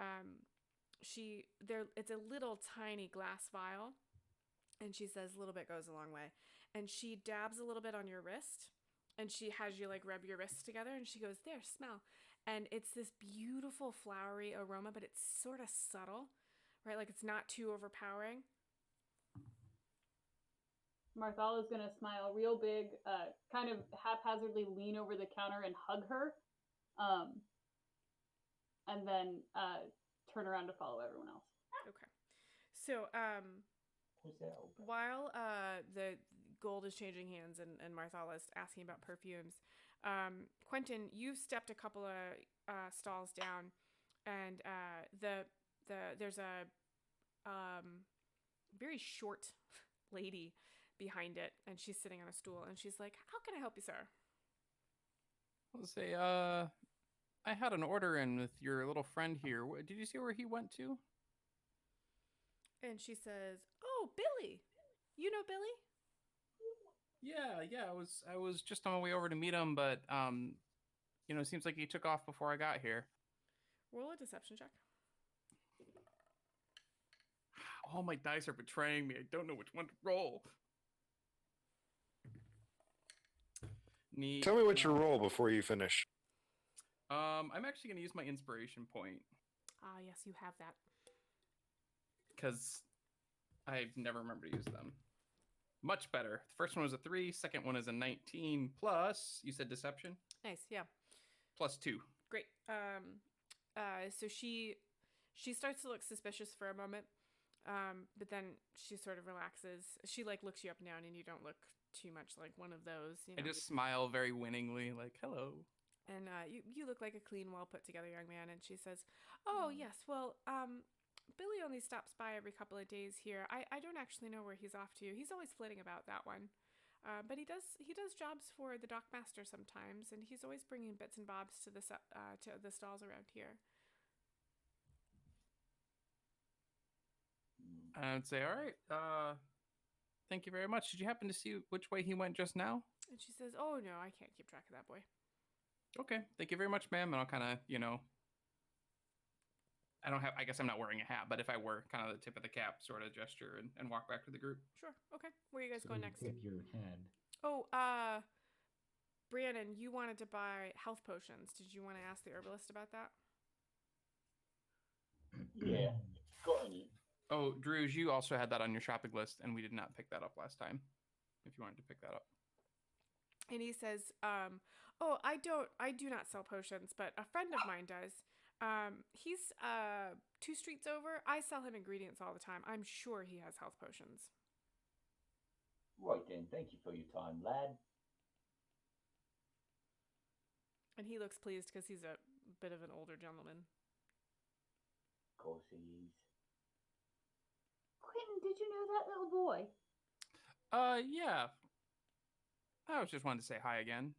it's a little tiny glass vial, and she says, "A little bit goes a long way." and she dabs a little bit on your wrist, and she has you like rub your wrists together, and she goes, "There, smell." And it's this beautiful flowery aroma, but it's sort of subtle, right? Like it's not too overpowering. Marthala's gonna smile real big, kind of haphazardly lean over the counter and hug her, and then turn around to follow everyone else. Okay. So, Who's that? Oh, while the gold is changing hands and Marthala is asking about perfumes, Quentin, you've stepped a couple of stalls down, and there's a very short lady behind it, and she's sitting on a stool, and she's like, "How can I help you, sir?" I'll say, I had an order in with your little friend here. Did you see where he went to? And she says, "Oh, Billy. You know Billy?" Yeah. I was just on my way over to meet him, but it seems like he took off before I got here. Roll a deception check. All my dice are betraying me. I don't know which one to roll. Neat. Tell me what you roll before you finish. I'm actually going to use my inspiration point Ah, yes, you have that. because I never remember to use them. Much better. The first one was a 3. Second one is a 19 plus. You said deception? Nice, yeah. Plus 2. Great. So she starts to look suspicious for a moment, but then she sort of relaxes. She like looks you up and down, and you don't look too much like one of those. You know? I just smile very winningly, like, hello. And you look like a clean, well put together young man. And she says, "Oh yes, well, Billy only stops by every couple of days here. I don't actually know where he's off to. He's always flitting about that one, but he does jobs for the dockmaster sometimes, and he's always bringing bits and bobs to the stalls around here." I'd say, all right. Thank you very much. Did you happen to see which way he went just now? And she says, "Oh no, I can't keep track of that boy." Okay. Thank you very much, ma'am. And I'll kind of, I guess I'm not wearing a hat, but if I were, kind of the tip of the cap sort of gesture and walk back to the group. Sure. Okay. Where are you guys So going you next? tip your head. Oh, Brandon, you wanted to buy health potions. Did you want to ask the herbalist about that? Yeah. Got any? Oh, Drews, you also had that on your shopping list, and we did not pick that up last time. If you wanted to pick that up. And he says, "Oh, I do not sell potions, but a friend of mine does. He's 2 streets over. I sell him ingredients all the time. I'm sure he has health potions." Right then. Thank you for your time, lad. And he looks pleased because he's a bit of an older gentleman. Of course he is. Quentin, did you know that little boy? Yeah. I was just wanted to say hi again.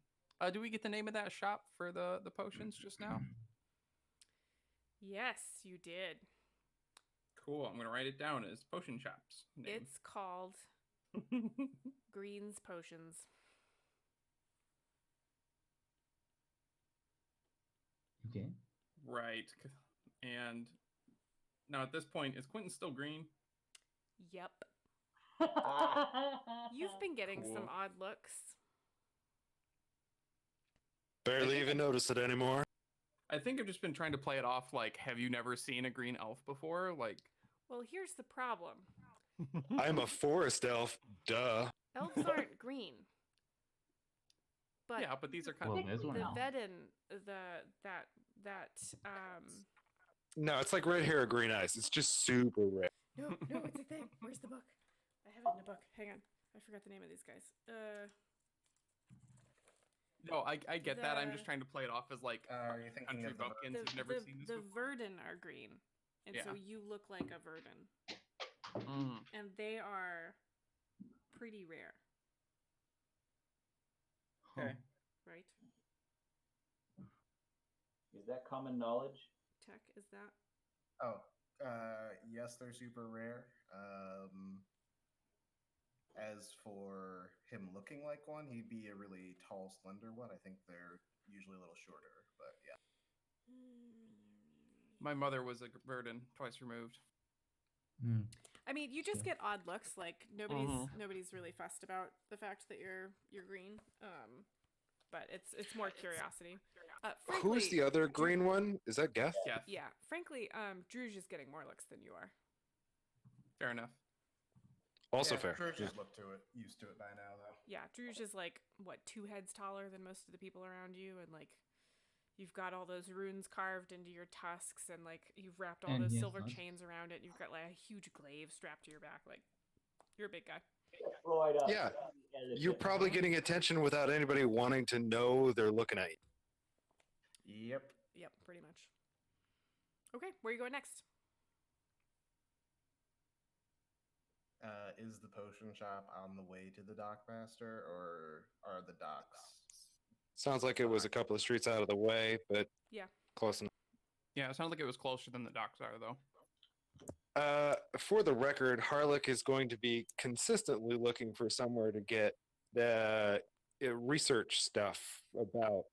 Do we get the name of that shop for the potions just now? Yes, you did. Cool. I'm gonna write it down as Potion Shop's name. It's called Green's Potions. Okay. Right. And now at this point, is Quentin still green? Yep. You've been getting some Cool. odd looks. Barely even notice it anymore. I think I've just been trying to play it off like, have you never seen a green elf before? Like, Well, here's the problem. I'm a forest elf. Duh. Elves aren't green. But yeah, but these are kind Well, of there's one the now. Vedin, No, it's like red hair or green eyes. It's just super rare. No, it's a thing. Where's the book? I have it in a book. Hang on. I forgot the name of these guys. No, I get that. I'm The- just trying to play it off as like Are you thinking country of the bumpkins who've never seen this the before. Verdin are green. And so Yeah. you look like a Verdin. Mm. And they are pretty rare, Okay. right? Is that common knowledge? Tech, is that? Oh, yes, they're super rare. As for him looking like one, he'd be a really tall, slender one. I think they're usually a little shorter, but yeah. My mother was a Verdin, twice removed. Hmm. I mean, you just Yeah. get odd looks. Like nobody's really fussed about the fact that you're green. But it's more curiosity. Frankly, Who's the other green one? Is that Geth? Yeah, Yeah, frankly, Druge is getting more looks than you are. fair enough. Also Yeah, fair. Druge has looked to it, used to it by now, though. Yeah, Druge is like what 2 heads taller than most of the people around you, and like you've got all those runes carved into your tusks, and like you've wrapped all And those he has silver tusks. chains around it. You've got like a huge glaive strapped to your back. Like you're a big guy. Right up. Yeah, Elephant. You're probably getting attention without anybody wanting to know they're looking at you. Yep. Yep, pretty much. Okay, where are you going next? Is the potion shop on the way to the Dockmaster, or are the docks? Sounds like it was a couple of streets out of the way, but Yeah. close enough. Yeah, it sounds like it was closer than the docks are, though. For the record, Harlock is going to be consistently looking for somewhere to get the research stuff about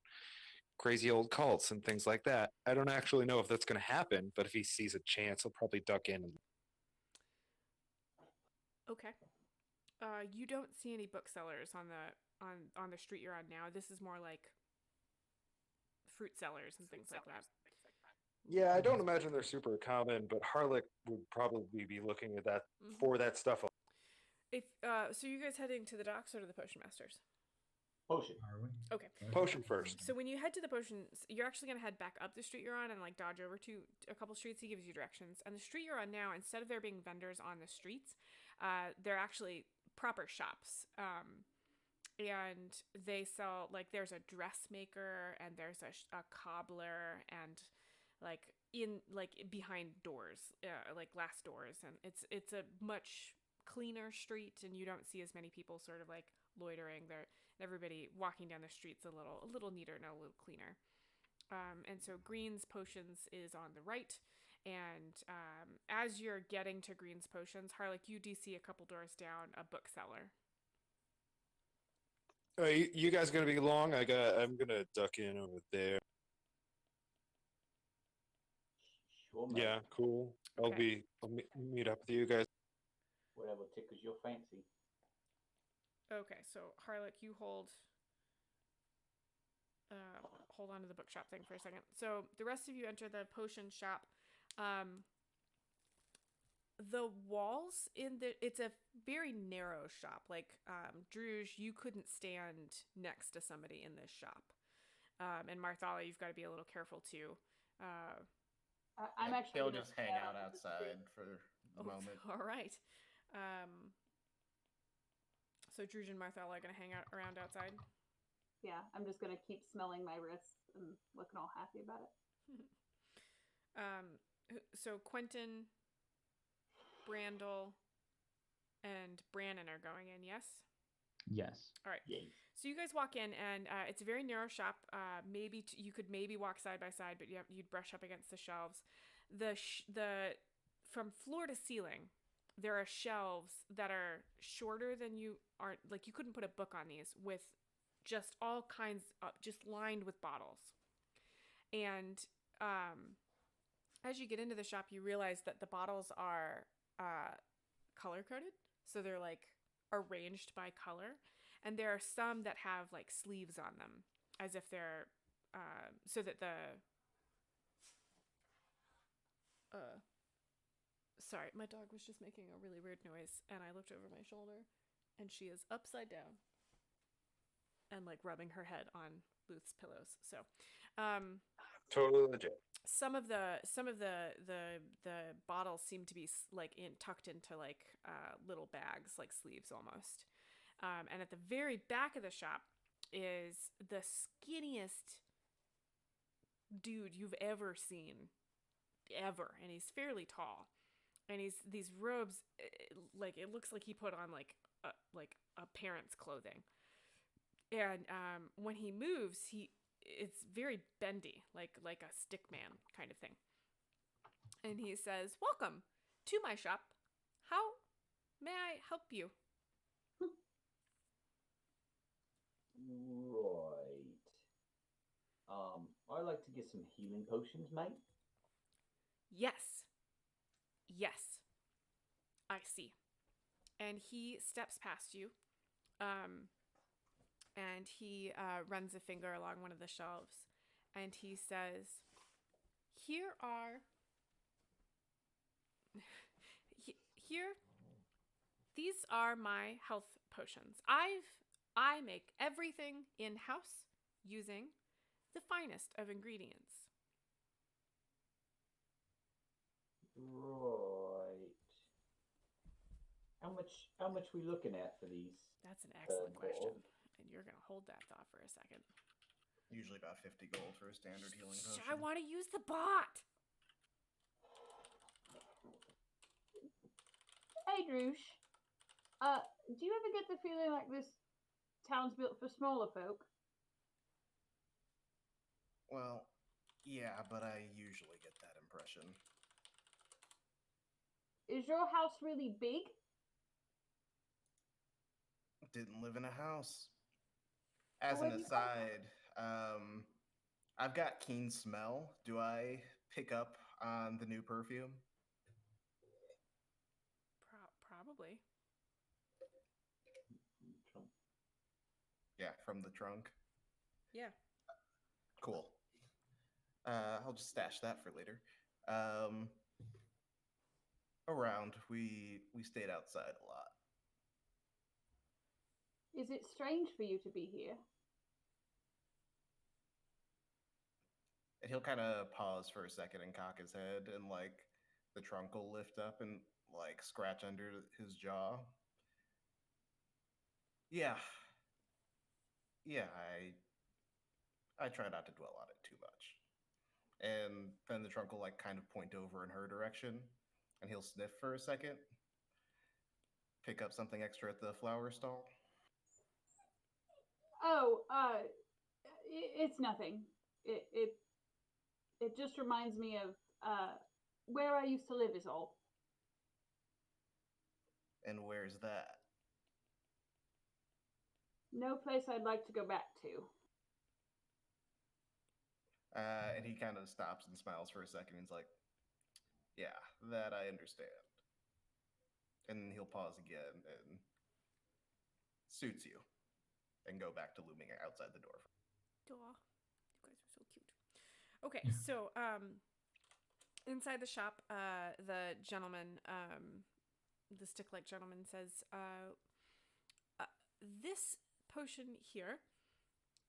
crazy old cults and things like that. I don't actually know if that's going to happen, but if he sees a chance, he'll probably duck in. Okay. You don't see any booksellers on the street you're on now. This is more like fruit sellers and things like that. Yeah, I don't imagine they're super common, but Harlock would probably be looking at that Mhm. for that stuff. If so, you guys heading to the docks or to the potion masters? Potion. Are we? Okay. Potion first. So when you head to the potions, you're actually gonna head back up the street you're on and like dodge over to a couple streets. He gives you directions. And the street you're on now, instead of there being vendors on the streets, they're actually proper shops. And they sell like there's a dressmaker and there's a cobbler and like in like behind doors, like glass doors, and it's a much cleaner street, and you don't see as many people sort of like loitering there. Everybody walking down the streets a little neater and a little cleaner. And so Green's Potions is on the right, and as you're getting to Green's Potions, Harlock, you do see a couple doors down a bookseller. You guys gonna be long? I'm gonna duck in over there. Sure, mate. Yeah, cool. Okay. I'll meet up with you guys. Whatever tickles your fancy. Okay, so Harlock, you hold on to the bookshop thing for a second. So the rest of you enter the potion shop. The walls it's a very narrow shop. Like Druge, you couldn't stand next to somebody in this shop. And Marthala, you've got to be a little careful too. I'm actually. He'll gonna just hang head out to the outside street. for the moment. All right. So Druge and Marthala are going to hang out around outside. Yeah, I'm just gonna keep smelling my wrists and looking all happy about it. So Quentin, Brandel, and Brannon are going in, yes? Yes. All right. Yay. So you guys walk in, and it's a very narrow shop. Maybe you could maybe walk side by side, but you'd brush up against the shelves. The from floor to ceiling, there are shelves that are shorter than you aren't. Like you couldn't put a book on these with just all kinds of just lined with bottles. And as you get into the shop, you realize that the bottles are color coded, so they're like arranged by color, and there are some that have like sleeves on them, as if they're so that the sorry, my dog was just making a really weird noise, and I looked over my shoulder, and she is upside down and like rubbing her head on Luth's pillows. So Totally legit. some of the bottles seem to be like tucked into like little bags, like sleeves almost. And at the very back of the shop is the skinniest dude you've ever seen, ever, and he's fairly tall, and he's these robes, like it looks like he put on like a parent's clothing, and when he moves, it's very bendy, like a stick man kind of thing. And he says, "Welcome to my shop. How may I help you?" Right. I'd like to get some healing potions, mate. Yes. I see. And he steps past you. And he runs a finger along one of the shelves. And he says, here are... These are my health potions. I make everything in-house using the finest of ingredients. Right. How much we looking at for these? That's an excellent question. gold? And you're going to hold that thought for a second. Usually about 50 gold for a standard healing potion. I want to use the bot. Hey, Droosh. Do you ever get the feeling like this town's built for smaller folk? Well, yeah, but I usually get that impression. Is your house really big? Didn't live in a house. As Where'd an you come from? aside, I've got keen smell. Do I pick up on the new perfume? Probably. Yeah, from the trunk. Yeah. Cool. I'll just stash that for later. Around, we stayed outside a lot. Is it strange for you to be here? And he'll kind of pause for a second and cock his head, and like the trunk will lift up and like scratch under his jaw. Yeah. Yeah, I try not to dwell on it too much. And then the trunk will like kind of point over in her direction, and he'll sniff for a second, pick up something extra at the flower stall. Oh, it's nothing. It just reminds me of where I used to live is all. And where's that? No place I'd like to go back to. And he kind of stops and smiles for a second. He's like, yeah, that I understand. And he'll pause again and suits you and go back to looming outside the door. Aw, you guys are so cute. Okay, so inside the shop, the gentleman, the stick-like gentleman says, this potion here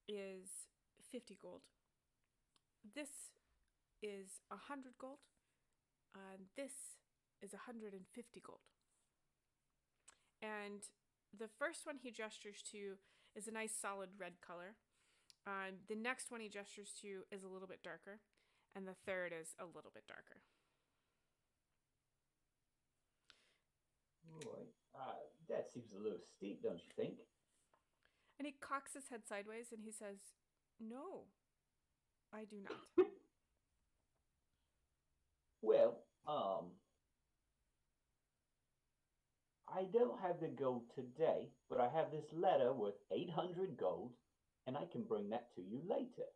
is 50 gold. This is 100 gold. This is 150 gold. And the first one he gestures to is a nice solid red color. The next one he gestures to is a little bit darker. And the third is a little bit darker. Right. That seems a little steep, don't you think? And he cocks his head sideways and he says, no, I do not. Well, I don't have the gold today, but I have this letter worth 800 gold, and I can bring that to you later.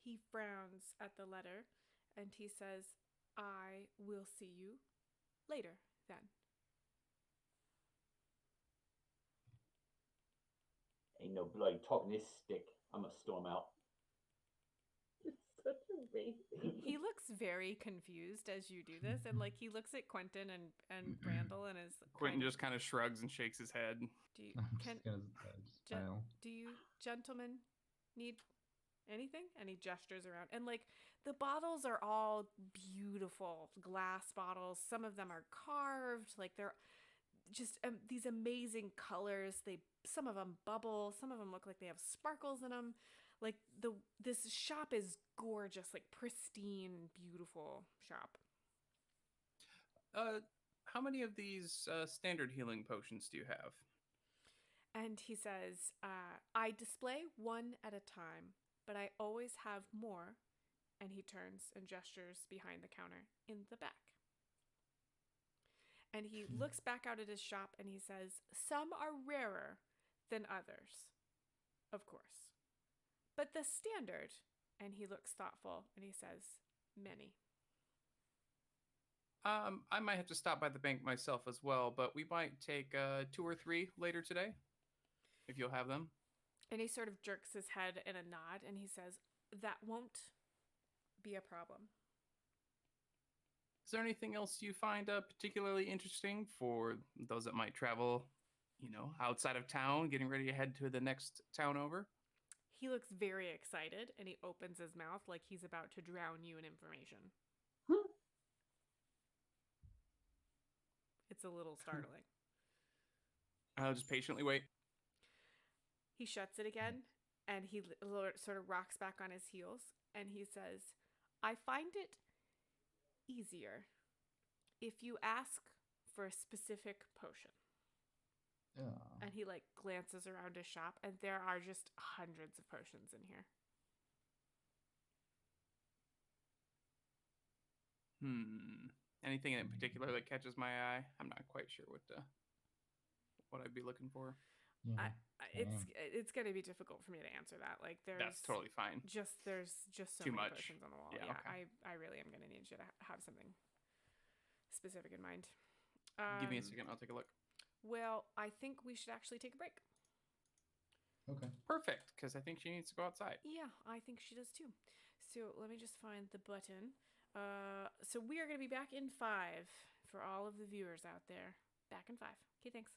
He frowns at the letter and he says, I will see you later then. Ain't no bloody talking this stick. I'm gonna storm out. It's such a baby. He looks very confused as you do this, and like he looks at Quentin and Brandel and is Quentin just kind of shrugs and shakes his head. do you, I'm can, just gonna smile. do you gentlemen need anything? And he gestures around, and like the bottles are all beautiful glass bottles. Some of them are carved, like they're just these amazing colors. Some of them bubble, some of them look like they have sparkles in them. Like this shop is gorgeous, like pristine, beautiful shop. How many of these standard healing potions do you have? And he says, I display one at a time, but I always have more. And he turns and gestures behind the counter in the back. And he looks back out at his shop and he says, some are rarer than others, of course. But the standard, and he looks thoughtful and he says, many. I might have to stop by the bank myself as well, but we might take 2 or 3 later today, if you'll have them. And he sort of jerks his head in a nod, and he says, "That won't be a problem." Is there anything else you find particularly interesting for those that might travel, outside of town, getting ready to head to the next town over? He looks very excited, and he opens his mouth like he's about to drown you in information. It's a little startling. I'll just patiently wait. He shuts it again, and he sort of rocks back on his heels, and he says, "I find it easier if you ask for a specific potion." Yeah. And he glances around his shop, and there are just hundreds of potions in here. Anything in particular that catches my eye? I'm not quite sure what I'd be looking for. Yeah. It's going to be difficult for me to answer that. That's totally fine. There's just so Too many much. potions on the wall. Yeah, okay. I really am going to need you to have something specific in mind. Give me a second. I'll take a look. Well, I think we should actually take a break. Okay. Perfect, because I think she needs to go outside. Yeah, I think she does too. So let me just find the button. So we are going to be back in 5 for all of the viewers out there. Back in 5. Okay, thanks.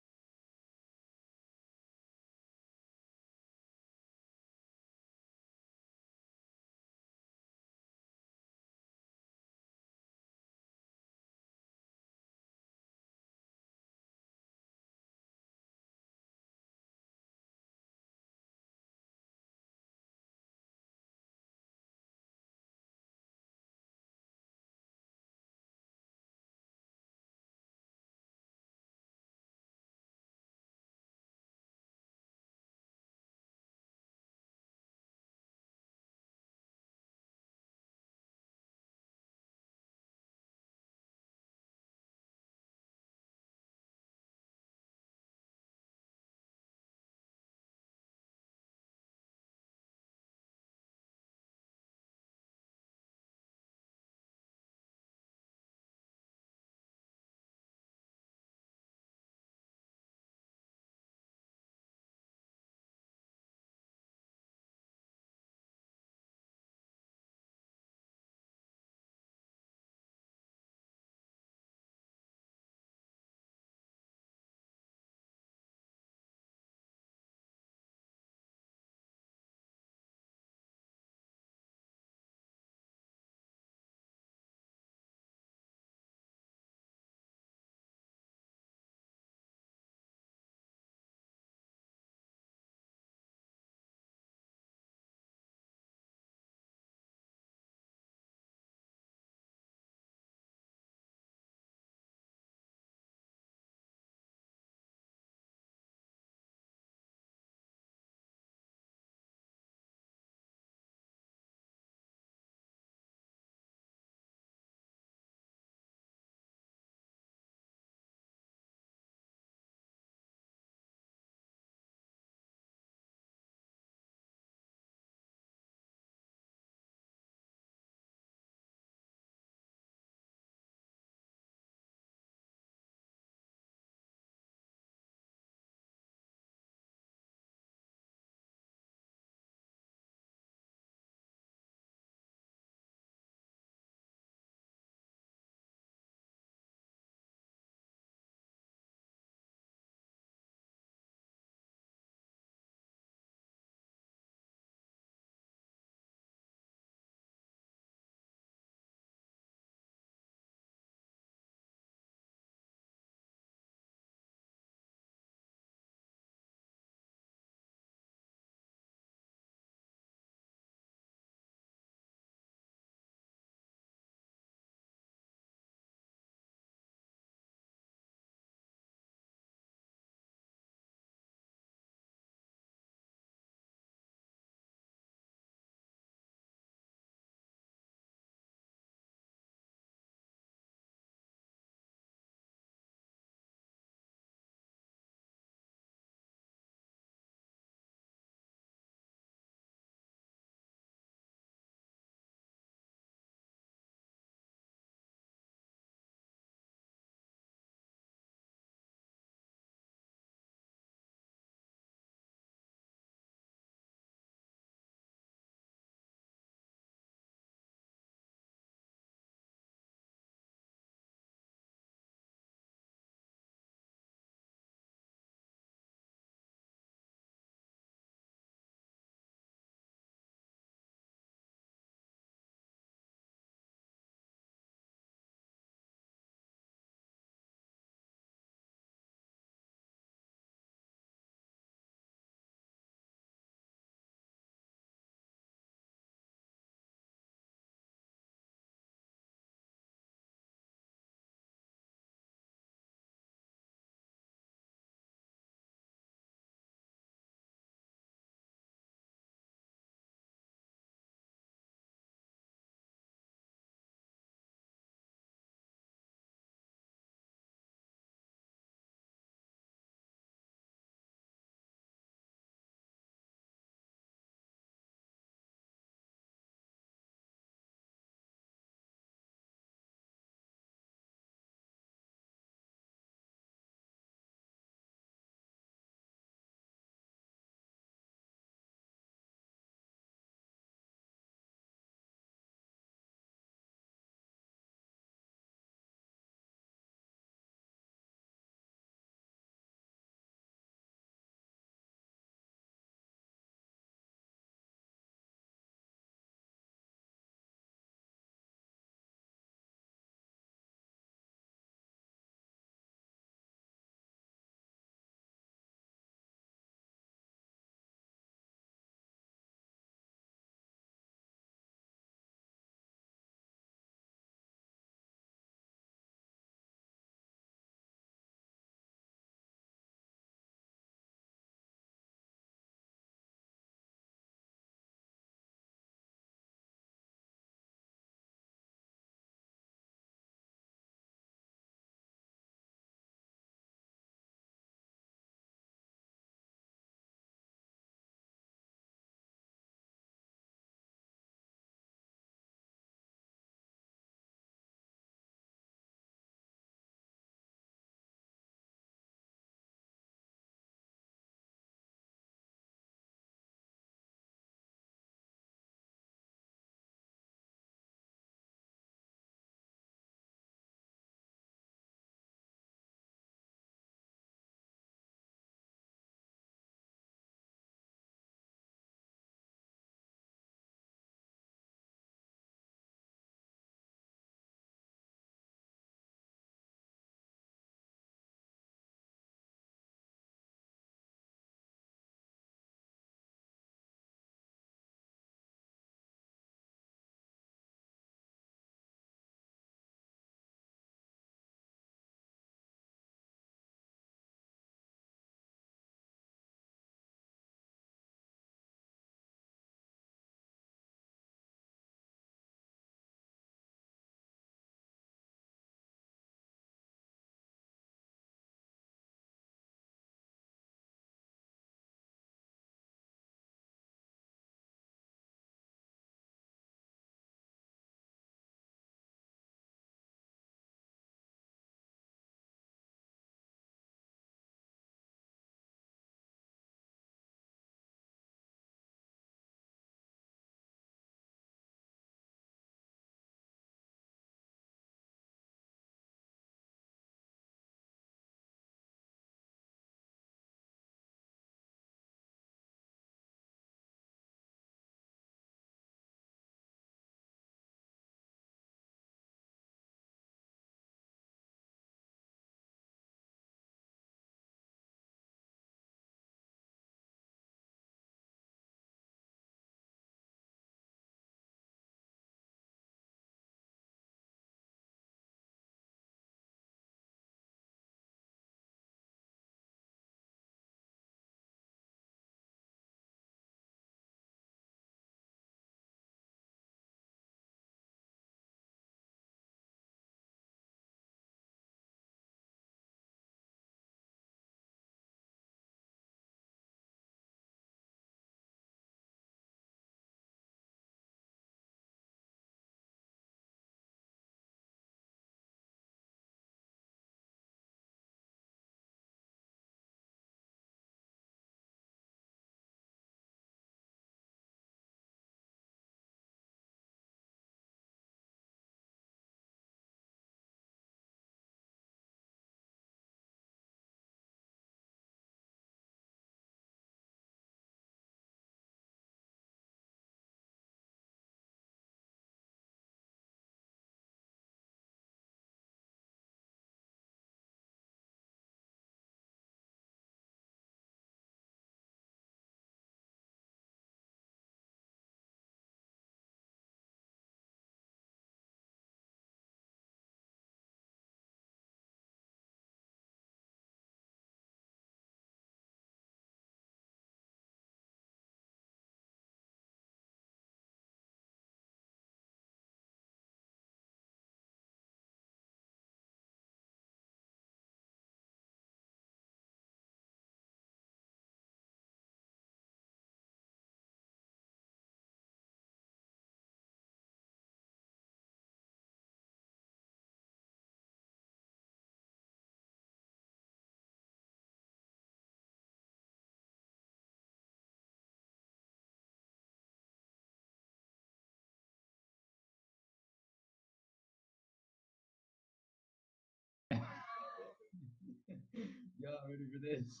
Y'all ready for this?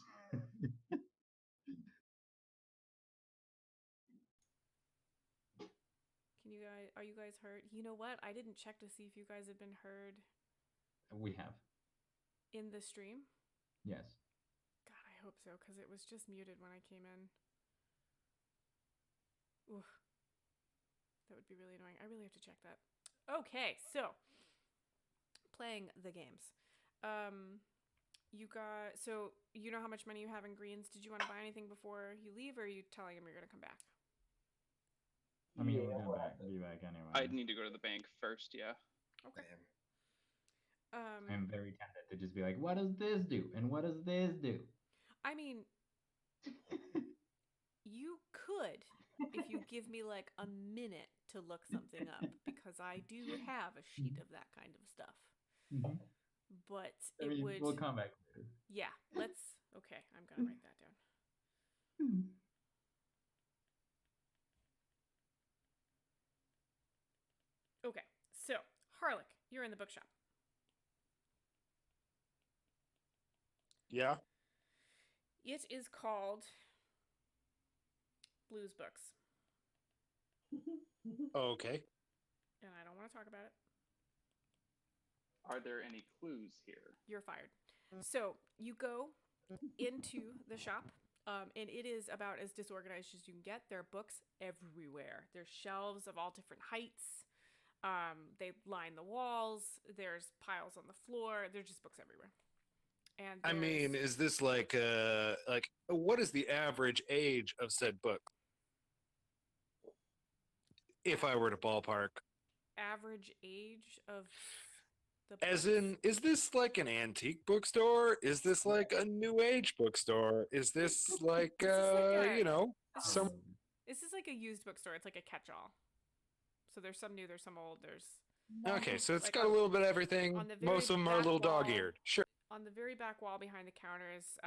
Are you guys heard? You know what? I didn't check to see if you guys had been heard We have. in the stream. Yes. God, I hope so, because it was just muted when I came in. Oof. That would be really annoying. I really have to check that. Okay, so playing the games. So you know how much money you have in greens. Did you want to buy anything before you leave, or are you telling him you're gonna come back? I mean, Yeah, we're we'll gonna have to- be back anyway. I'd need to go to the bank first, yeah. Okay. Damn. I'm very tempted to just be like, what does this do? And what does this do? I mean, you could if you give me like a minute to look something up, because I do have a sheet of that kind of stuff. Mhm. But I it mean, would. we'll come back later. Yeah, let's. Okay, I'm gonna write that down. Okay, so Harlick, you're in the bookshop. Yeah. It is called Blues Books, Okay. and I don't want to talk about it. Are there any clues here? You're fired. So you go into the shop, and it is about as disorganized as you can get. There are books everywhere. There's shelves of all different heights. They line the walls. There's piles on the floor. There's just books everywhere. And I mean, there's- is this like what is the average age of said book? If I were to ballpark. average age of the As books? in, is this like an antique bookstore? Is this like a new age bookstore? Is this like This is like a- you know, This is- some This is like a used bookstore. It's like a catch-all. So there's some new, there's some old, there's Okay, so it's like got a little bit of everything. on the very Most of them are a back little wall. dog-eared. Sure. on the very back wall behind the counters,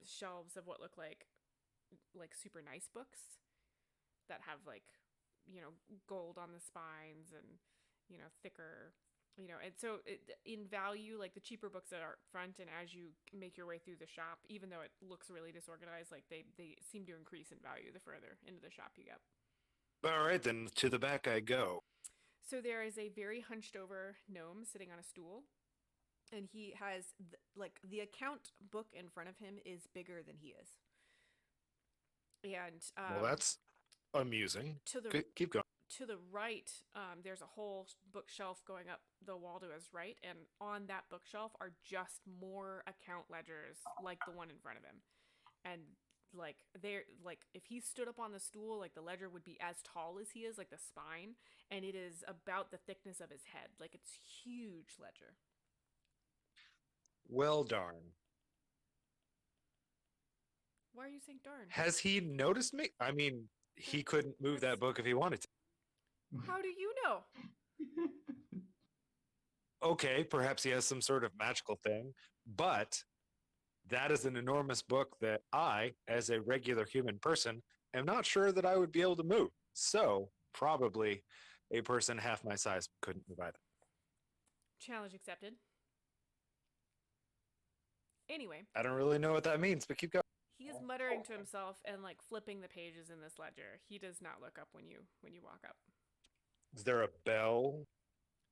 shelves of what look like super nice books that have gold on the spines and thicker, and so in value, like the cheaper books that are up front, and as you make your way through the shop, even though it looks really disorganized, like they seem to increase in value the further into the shop you get. All right, then to the back I go. So there is a very hunched over gnome sitting on a stool, and he has the account book in front of him is bigger than he is. And Well, that's amusing. to the Keep going. to the right, there's a whole bookshelf going up the wall to his right, and on that bookshelf are just more account ledgers like the one in front of him. And if he stood up on the stool, like the ledger would be as tall as he is, like the spine, and it is about the thickness of his head. Like it's huge ledger. Well, darn. Why are you saying darn? Has he noticed me? I mean, he couldn't move that book if he wanted to. How do you know? Okay, perhaps he has some sort of magical thing, but that is an enormous book that I, as a regular human person, am not sure that I would be able to move. So, probably a person half my size couldn't move either. Challenge accepted. Anyway, I don't really know what that means, but keep going. he is muttering to himself and flipping the pages in this ledger. He does not look up when you walk up. Is there a bell?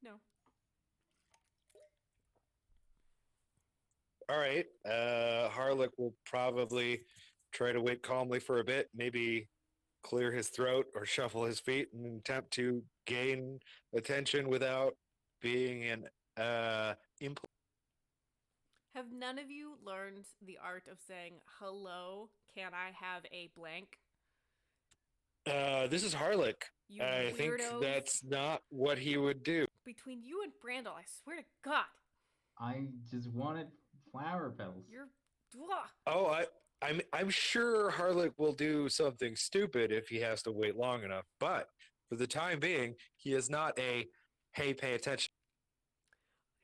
No. All right. Harlock will probably try to wait calmly for a bit, maybe clear his throat or shuffle his feet and attempt to gain attention without being an Have none of you learned the art of saying, hello, can I have a blank? This is Harlock. You I think weirdos. that's not what he would do. Between you and Brandel, I swear to God, I just wanted flower petals. you're... Ugh. Oh, I'm sure Harlock will do something stupid if he has to wait long enough. But for the time being, he is not a hey, pay attention.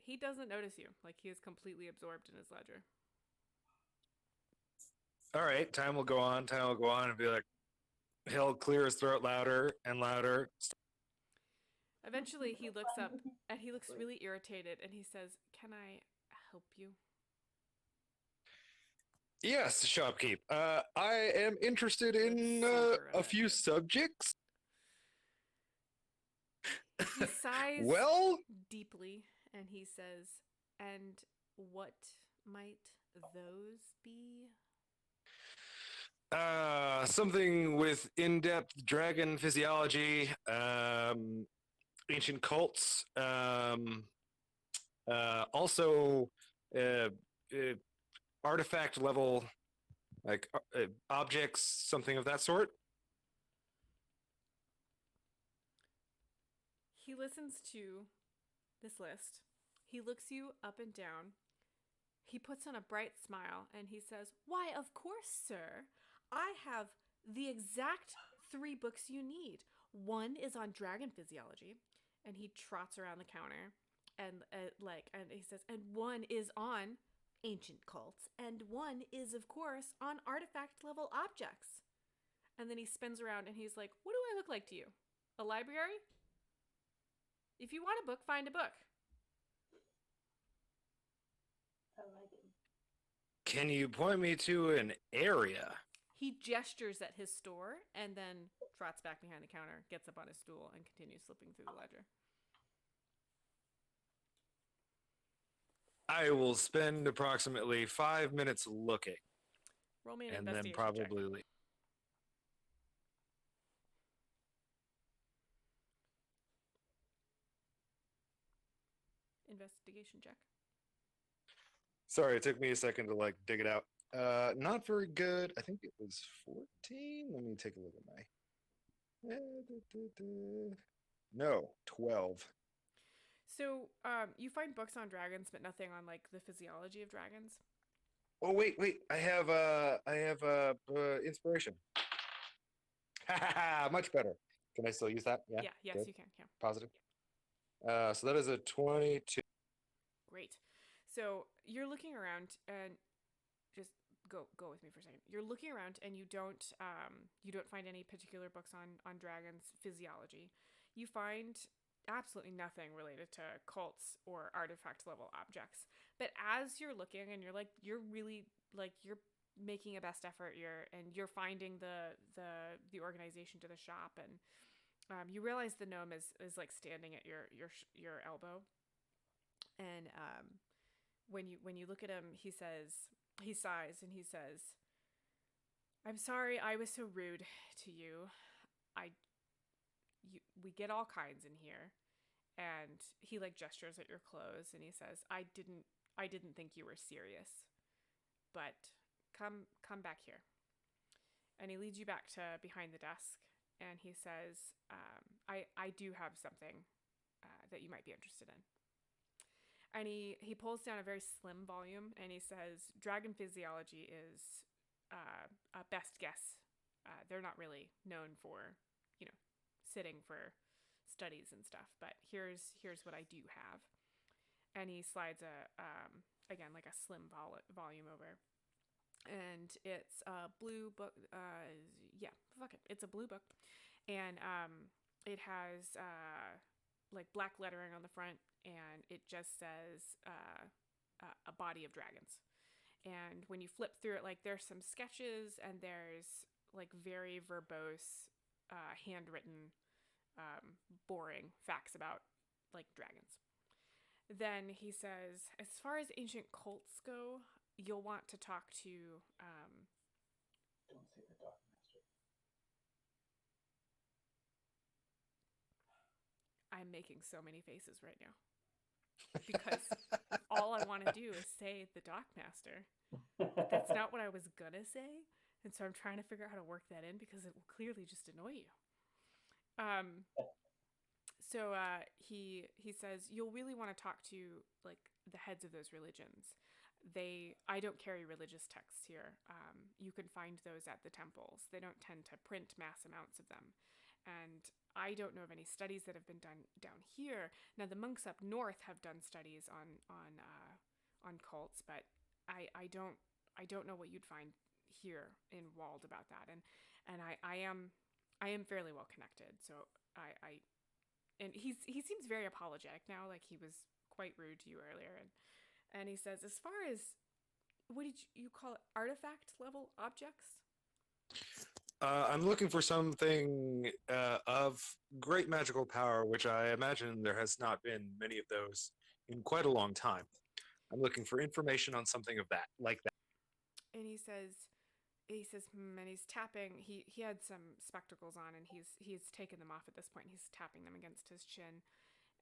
He doesn't notice you. Like, he is completely absorbed in his ledger. All right, time will go on. Time will go on, and be like, he'll clear his throat louder and louder. Eventually, he looks up, and he looks really irritated, and he says, can I help you? Yes, shopkeep. I am interested in super a few offended. subjects. He sighs Well, deeply and he says, "And what might those be?" something with in-depth dragon physiology, ancient cults, also uh, uh, artifact level, like objects, something of that sort. He listens to this list. He looks you up and down. He puts on a bright smile and he says, "Why, of course, sir. I have the exact 3 books you need. One is on dragon physiology," and he trots around the counter, and and he says, "And one is on ancient cults, and one is, of course, on artifact level objects." And then he spins around and he's like, "What do I look like to you? A library? If you want a book, find a book." I like it. Can you point me to an area? He gestures at his store and then trots back behind the counter, gets up on his stool, and continues slipping through the ledger. I will spend approximately 5 minutes looking, Roll me an and then investigation probably check. leave. Investigation check. Sorry, it took me a second to like dig it out. Not very good. I think it was 14. Let me take a look at my. No, 12. So, you find books on dragons, but nothing on like the physiology of dragons. Oh wait. I have inspiration. Much better. Can I still use that? Yeah. Yes, Good. you can. Yeah, Positive. So that is a 22. great. So you're looking around and just go with me for a second. You're looking around and you don't find any particular books on dragons physiology. You find absolutely nothing related to cults or artifact level objects. But as you're looking and you're really you're making a best effort, you're finding the organization to the shop, and you realize the gnome is like standing at your elbow, and when you look at him, he sighs and he says, "I'm sorry I was so rude to you. We get all kinds in here." And he like gestures at your clothes and he says, I didn't think you were serious, but come back here." And he leads you back to behind the desk and he says, I do have something that you might be interested in. And he pulls down a very slim volume and he says, "Dragon physiology is a best guess. They're not really known for, sitting for studies and stuff, but here's what I do have." And he slides again like a slim volume over, and it's a blue book. It's a blue book, and it has like black lettering on the front, and it just says a body of dragons. And when you flip through it, like there's some sketches and there's like very verbose, handwritten, boring facts about like dragons. Then he says, "As far as ancient cults go, you'll want to talk to Don't say the Dark Master. I'm making so many faces right now because all I want to do is say the Dockmaster. But that's not what I was gonna say, and so I'm trying to figure out how to work that in because it will clearly just annoy you. So he says you'll really want to talk to like the heads of those religions. I don't carry religious texts here. You can find those at the temples. They don't tend to print mass amounts of them, and I don't know of any studies that have been done down here. Now the monks up north have done studies on cults, but I don't know what you'd find here in Wald about that. And I am fairly well connected, so and he seems very apologetic now, like he was quite rude to you earlier, and he says, as far as what did you call it? Artifact level objects? I'm looking for something of great magical power, which I imagine there has not been many of those in quite a long time. I'm looking for information on something of that, like that. And he says, and he's tapping. He had some spectacles on, and he's taken them off at this point. He's tapping them against his chin,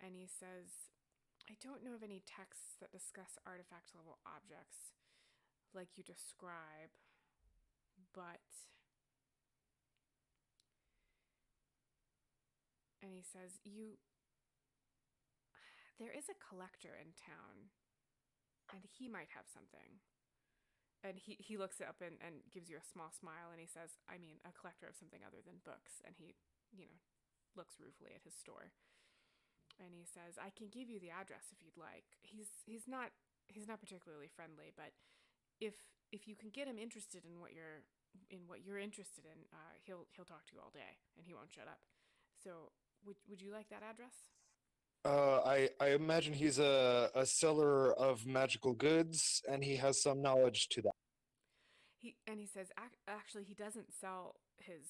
and he says, I don't know of any texts that discuss artifact level objects like you describe, but. And he says, there is a collector in town, and he might have something. And he looks up and gives you a small smile, and he says, I mean, a collector of something other than books. And he, looks ruefully at his store. And he says, I can give you the address if you'd like. He's not particularly friendly, but if you can get him interested in what you're interested in, he'll talk to you all day, and he won't shut up. So would you like that address? I imagine he's a seller of magical goods, and he has some knowledge to that. He says actually he doesn't sell his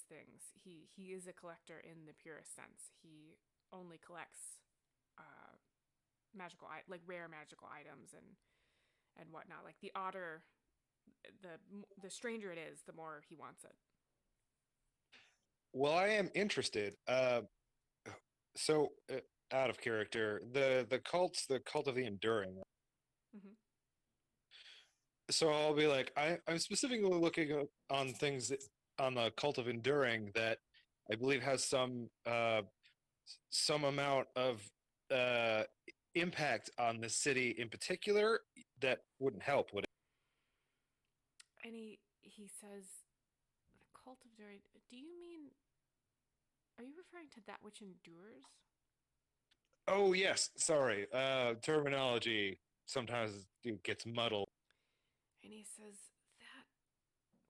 things. He is a collector in the purest sense. He only collects rare magical items and whatnot. Like the odder, the stranger it is, the more he wants it. Well, I am interested. Out of character, the cult of the Enduring. Mm-hmm. So I'll be like, I'm specifically looking on things on the cult of Enduring that I believe has some amount of impact on the city in particular that wouldn't help, would it? And he says, the cult of Enduring. Do you mean? Are you referring to that which endures? Oh yes, sorry. Terminology sometimes gets muddled. And he says,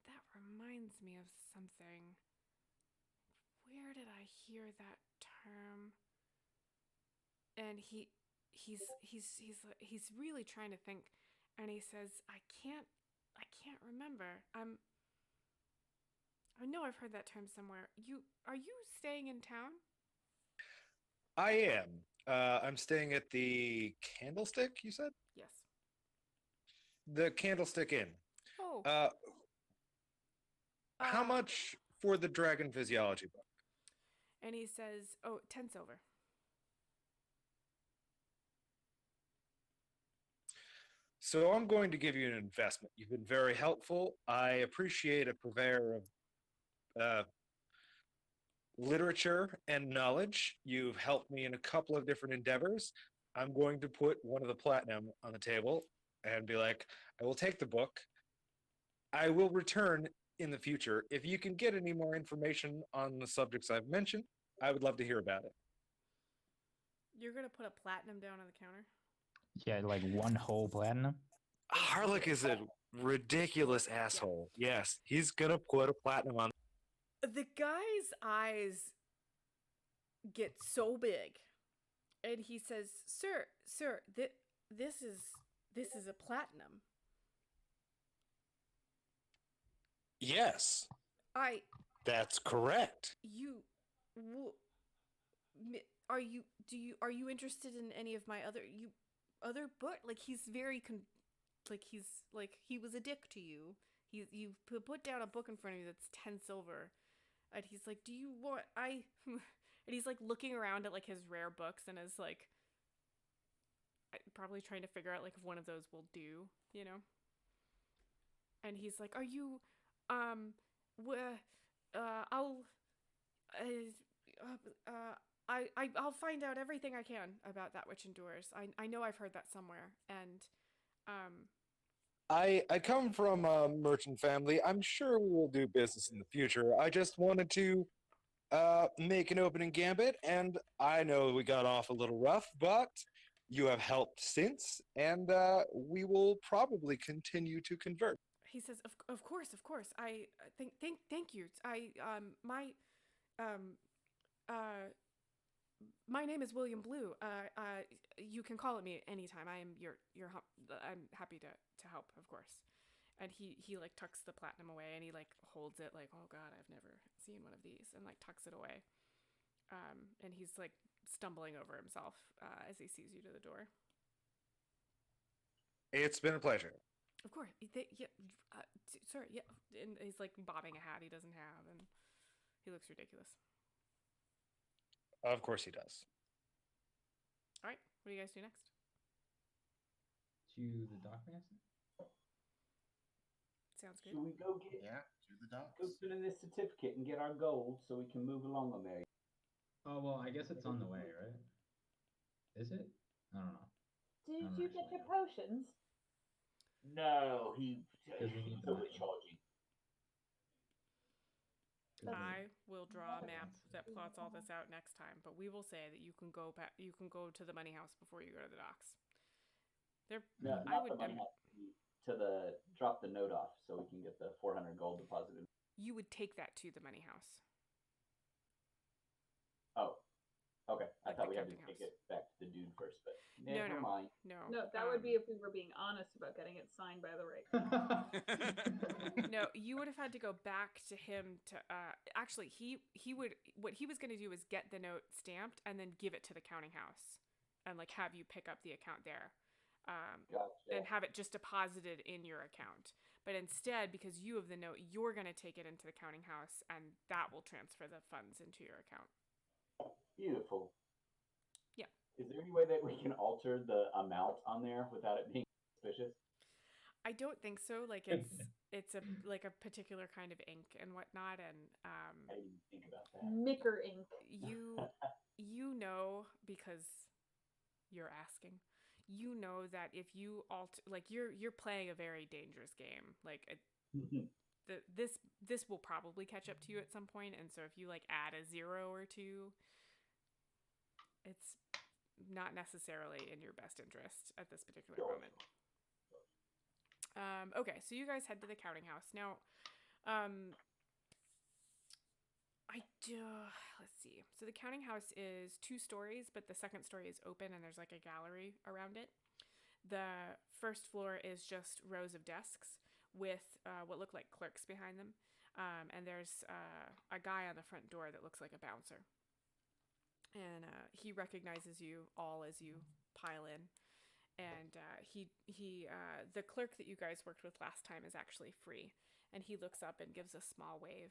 that reminds me of something. Where did I hear that term? And he's really trying to think, and he says, I can't remember. I know I've heard that term somewhere. Are you staying in town? I am. I'm staying at the Candlestick, you said? Yes. The Candlestick Inn. Oh. How much for the Dragon Physiology book? And he says, 10 silver. So I'm going to give you an investment. You've been very helpful. I appreciate a purveyor of literature and knowledge. You've helped me in a couple of different endeavors. I'm going to put one of the platinum on the table and be like, I will take the book. I will return in the future. If you can get any more information on the subjects I've mentioned, I would love to hear about it. You're going to put a platinum down on the counter? Yeah, like one whole platinum. Harlock is a ridiculous asshole. Yes, he's going to put a platinum on. The guy's eyes get so big, and he says, Sir, this is a platinum. Yes. That's correct. Are you interested in any of my other book? Like, he's very he was a dick to you. You put down a book in front of you that's 10 silver, and he's like, do you want and he's like looking around at like his rare books and is like probably trying to figure out like if one of those will do, you know? And he's like, are you I'll find out everything I can about that which endures. I know I've heard that somewhere, and I come from a merchant family. I'm sure we will do business in the future. I just wanted to make an opening gambit, and I know we got off a little rough, but you have helped since, and we will probably continue to convert. He says, of course. I thank you. My name is William Blue. You can call it me anytime. I am I'm happy to help, of course. And he like tucks the platinum away, and he like holds it like, oh God, I've never seen one of these, and like tucks it away. And he's like stumbling over himself as he sees you to the door. It's been a pleasure. Of course, sorry, yeah. And he's like bobbing a hat he doesn't have, and he looks ridiculous. Of course he does. All right, what do you guys do next? To the dock master? Sounds good. Should we go get Yeah, to the docks. go fill in this certificate and get our gold so we can move along on there? Oh well, I guess it's on the way, right? Is it? I don't know. Did I'm you get actually your potions? No, he's we need the money. overcharging. 'Cause I will draw a map That's- that plots all this out next time, but we will say that you can go back. You can go to the money house before you go to the docks. There, No, I not would. the money. To the drop the note off so we can get the 400 gold deposited. You would take that to the money house. Oh, okay. I Like thought the we had to counting take house. it back to the dude first, but No, never no. mind. No. No, that would be if we were being honest about getting it signed by the right. No, you would have had to go back to him to actually he would what he was going to do is get the note stamped and then give it to the counting house and like have you pick up the account there. Gotcha. And have it just deposited in your account. But instead, because you have the note, you're going to take it into the counting house and that will transfer the funds into your account. Beautiful. Yeah. Is there any way that we can alter the amount on there without it being suspicious? I don't think so. Like it's a like a particular kind of ink and whatnot, and I didn't even think about that. Micker ink. you know because you're asking. You know that if you like you're playing a very dangerous game. Like this will probably catch up to you at some point, and so if you like add a 0 or 2, it's not necessarily in your best interest at this particular moment. Okay, so you guys head to the counting house now. Let's see. So the counting house is 2 stories, but the second story is open and there's like a gallery around it. The first floor is just rows of desks with what look like clerks behind them. And there's a guy on the front door that looks like a bouncer. And he recognizes you all as you pile in. And the clerk that you guys worked with last time is actually free. And he looks up and gives a small wave.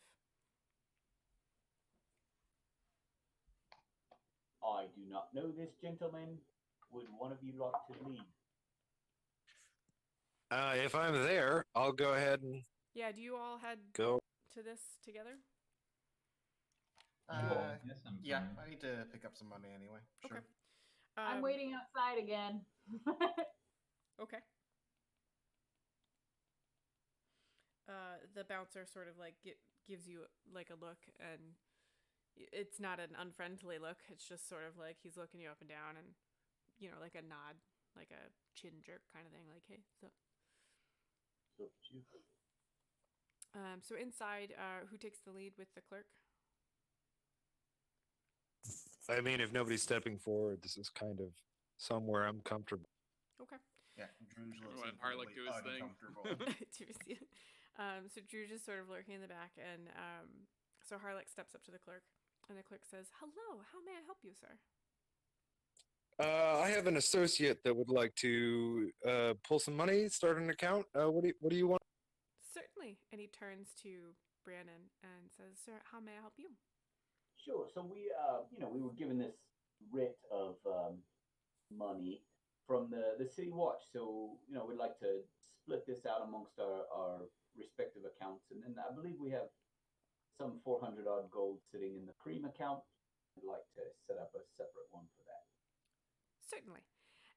I do not know this gentleman. Would one of you like to lead? If I'm there, I'll go ahead and Yeah, do you all head go. to this together? Yes, I'm Yeah, fine. I need to pick up some money anyway. Sure. Okay. I'm waiting outside again. Okay. The bouncer sort of like gives you like a look, and it's not an unfriendly look. It's just sort of like he's looking you up and down, and like a nod, like a chin jerk kind of thing. Like, hey, what's up? So inside, who takes the lead with the clerk? I mean, if nobody's stepping forward, this is kind of somewhere I'm comfortable. Okay. Yeah, Druge looks Let Harlock do his thing. uncomfortable. So Drew just sort of lurking in the back, and so Harlock steps up to the clerk, and the clerk says, "Hello, how may I help you, sir?" I have an associate that would like to pull some money, start an account. What do you want? Certainly. And he turns to Brandon and says, "Sir, how may I help you?" Sure. So we were given this writ of money from the city watch. So we'd like to split this out amongst our respective accounts, and then I believe we have some 400 odd gold sitting in the cream account. I'd like to set up a separate one for that. Certainly.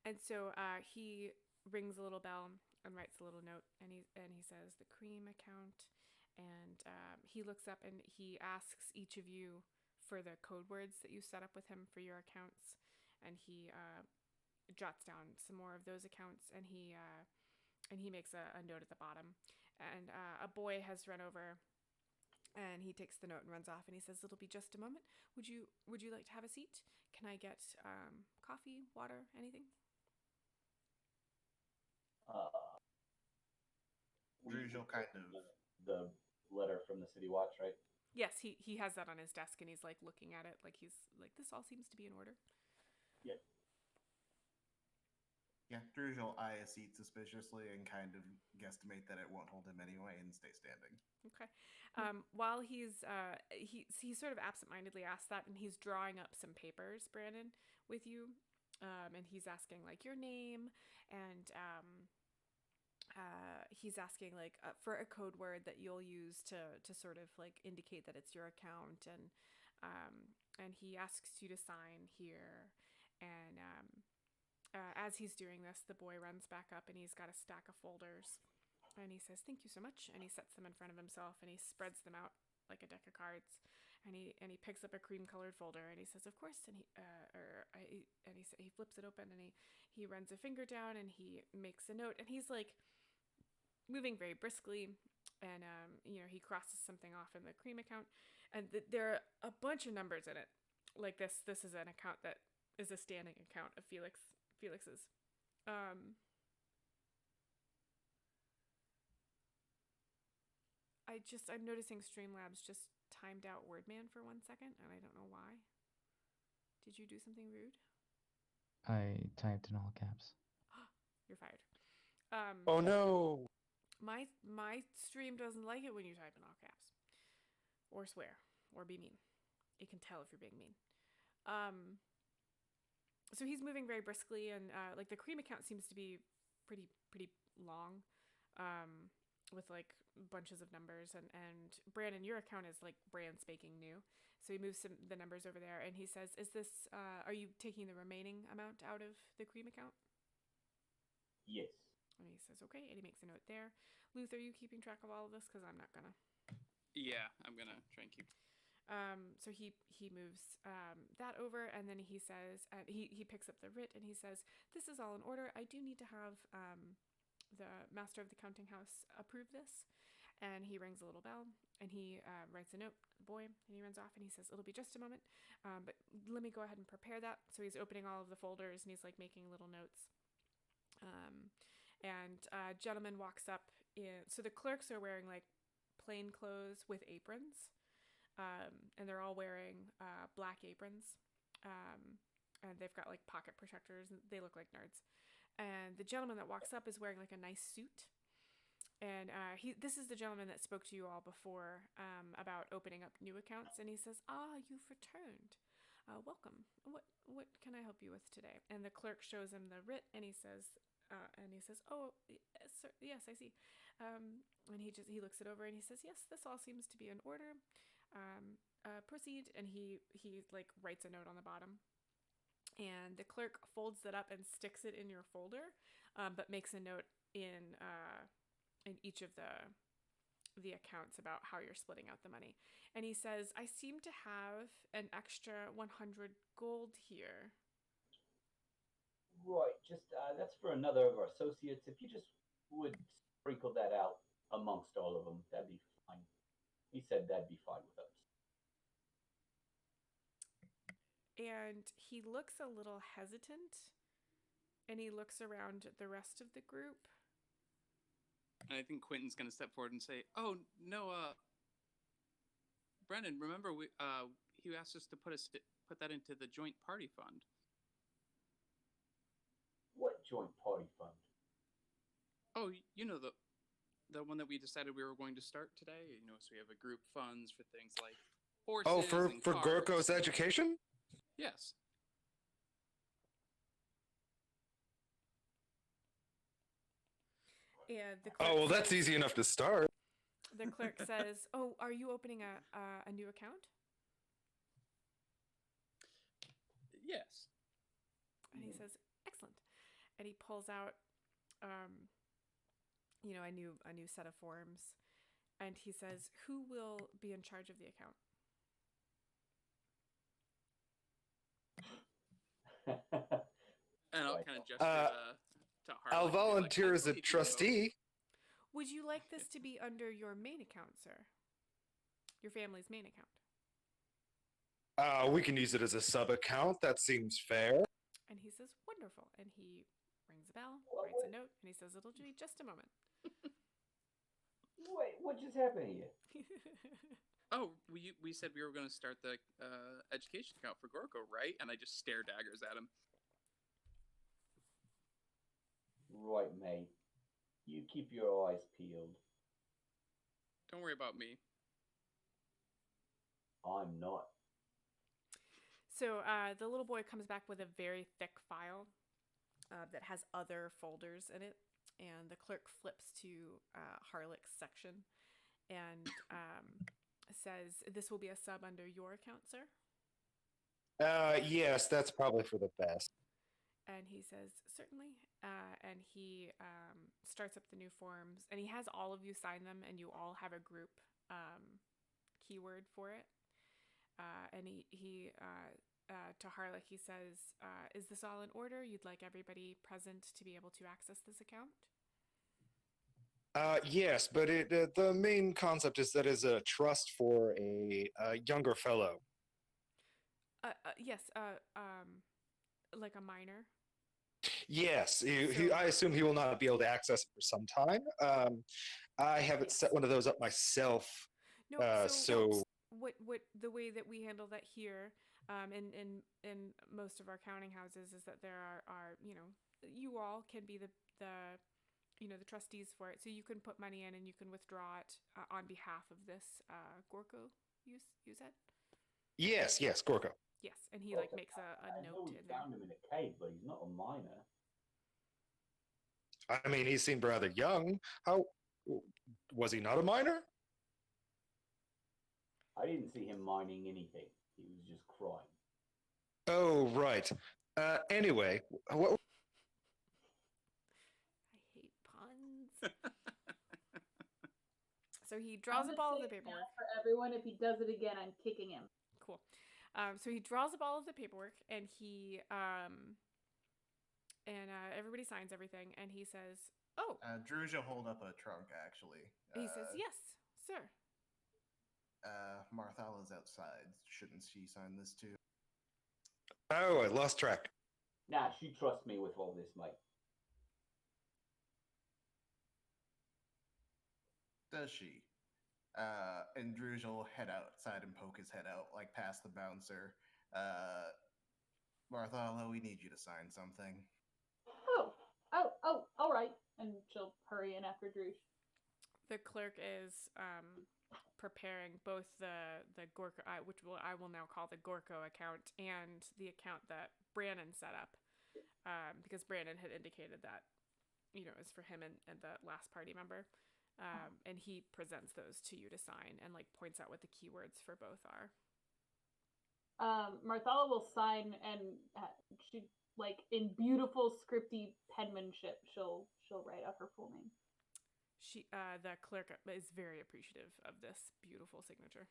And so he rings a little bell and writes a little note, and he says the cream account, and he looks up and he asks each of you for the code words that you set up with him for your accounts, and he jots down some more of those accounts, and he makes a note at the bottom, and a boy has run over And he takes the note and runs off. And he says, "It'll be just a moment. Would you like to have a seat? Can I get coffee, water, anything?" Drujal kind of the letter from the City Watch, right? Yes, he has that on his desk, and he's like looking at it, like he's like, "This all seems to be in order." Yeah. Yeah, Drujal eye a seat suspiciously and kind of guesstimate that it won't hold him anyway and stay standing. Okay. While he's he sort of absentmindedly asks that, and he's drawing up some papers, Brandon, with you, and he's asking like your name, and he's asking like for a code word that you'll use to sort of like indicate that it's your account, and he asks you to sign here, and as he's doing this, the boy runs back up and he's got a stack of folders, and he says, "Thank you so much," and he sets them in front of himself and he spreads them out like a deck of cards, and he picks up a cream-colored folder and he says, "Of course," and he flips it open and he runs a finger down and he makes a note, and he's like moving very briskly, and he crosses something off in the cream account, and there are a bunch of numbers in it. Like this is an account that is a standing account of Felix's. I'm noticing Streamlabs just timed out Wordman for 1 second, and I don't know why. Did you do something rude? I typed in all caps. You're fired. Oh no! My stream doesn't like it when you type in all caps, or swear, or be mean. It can tell if you're being mean. So he's moving very briskly, and like the cream account seems to be pretty long, with like bunches of numbers, and Brandon, your account is like brand spanking new. So he moves the numbers over there, and he says, "Is this? Are you taking the remaining amount out of the cream account?" Yes. And he says, "Okay," and he makes a note there. Luth, are you keeping track of all of this? Because I'm not gonna. Yeah, I'm gonna try and keep. So he moves that over, and then he says, he picks up the writ, and he says, "This is all in order. I do need to have the master of the counting house approve this." And he rings a little bell, and he writes a note, the boy, and he runs off, and he says, "It'll be just a moment, but let me go ahead and prepare that." So he's opening all of the folders, and he's like making little notes. And a gentleman walks up in. So the clerks are wearing like plain clothes with aprons. And they're all wearing black aprons, and they've got like pocket protectors, and they look like nerds. And the gentleman that walks up is wearing like a nice suit, and this is the gentleman that spoke to you all before about opening up new accounts. And he says, "Ah, you've returned. Welcome. What can I help you with today?" And the clerk shows him the writ, and he says, "Oh, yes, I see." And he looks it over, and he says, "Yes, this all seems to be in order. Proceed." And he like writes a note on the bottom, and the clerk folds it up and sticks it in your folder, but makes a note in each of the accounts about how you're splitting out the money. And he says, "I seem to have an extra 100 gold here." Right. Just that's for another of our associates. If you just would sprinkle that out amongst all of them, that'd be fine. He said that'd be fine with us. And he looks a little hesitant, and he looks around at the rest of the group. And I think Quentin's gonna step forward and say, "Oh no, Brennan, remember he asked us to put that into the joint party fund." What joint party fund? Oh, you know the one that we decided we were going to start today. You know, so we have a group funds for things like horses. Oh, for and cars. Gorko's education? Yes. And the clerk Oh well, that's says, easy enough to start. The clerk says, "Oh, are you opening a new account?" Yes. And he says, "Excellent." And he pulls out, a new set of forms, and he says, "Who will be in charge of the account?" And I'll Right. kind of gesture to Harlan. I'll and be like, volunteer "I as a believe you, trustee. Would you like this to be under your main account, sir? Your family's main account. We can use it as a sub account. That seems fair. And he says, wonderful. And he rings a bell, What- writes a note, and he says, it'll be just a moment. Wait, what just happened here? Oh, we said we were going to start the education account for Gorko, right? And I just stare daggers at him. Right, mate. You keep your eyes peeled. Don't worry about me. I'm not. So the little boy comes back with a very thick file that has other folders in it, and the clerk flips to Harlick's section and says, "This will be a sub under your account, sir." Yes, that's probably for the best. And he says, "Certainly." And he starts up the new forms, and he has all of you sign them, and you all have a group keyword for it. And he to Harlick, he says, "Is this all in order? You'd like everybody present to be able to access this account?" Yes, but the main concept is that is a trust for a younger fellow. Yes. Like a minor. Yes, So- I assume he will not be able to access it for some time. I haven't set one of those up myself. No. So what the way that we handle that here, in most of our counting houses, is that there are you all can be the trustees for it, so you can put money in and you can withdraw it on behalf of this Gorko. You said. yes, Gorko. Yes, and he Well, makes a I know note we in there. found him in a cave, but he's not a miner. I mean, he seemed rather young. How was he not a minor? I didn't see him mining anything. He was just crying. Oh, right. Anyway, what? I hate puns. So he draws up all of the paperwork. For everyone, if he does it again, I'm kicking him. Cool. So he draws up all of the paperwork, and he everybody signs everything, and he says, "Oh." Druzha hold up a trunk, actually. He says, "Yes, sir." Marthalla's outside. Shouldn't she sign this too? Oh, I lost track. Nah, she trusts me with all this, mate. Does she? And Druzha will head outside and poke his head out, like past the bouncer. Marthalla, we need you to sign something. Oh, all right. And she'll hurry in after Drush. The clerk is preparing both the Gorko, which I will now call the Gorko account, and the account that Brandon set up, because Brandon had indicated that it's for him and the last party member, and he presents those to you to sign and points out what the keywords for both are. Marthalla will sign, and she in beautiful scripty penmanship, she'll write out her full name. The clerk is very appreciative of this beautiful signature.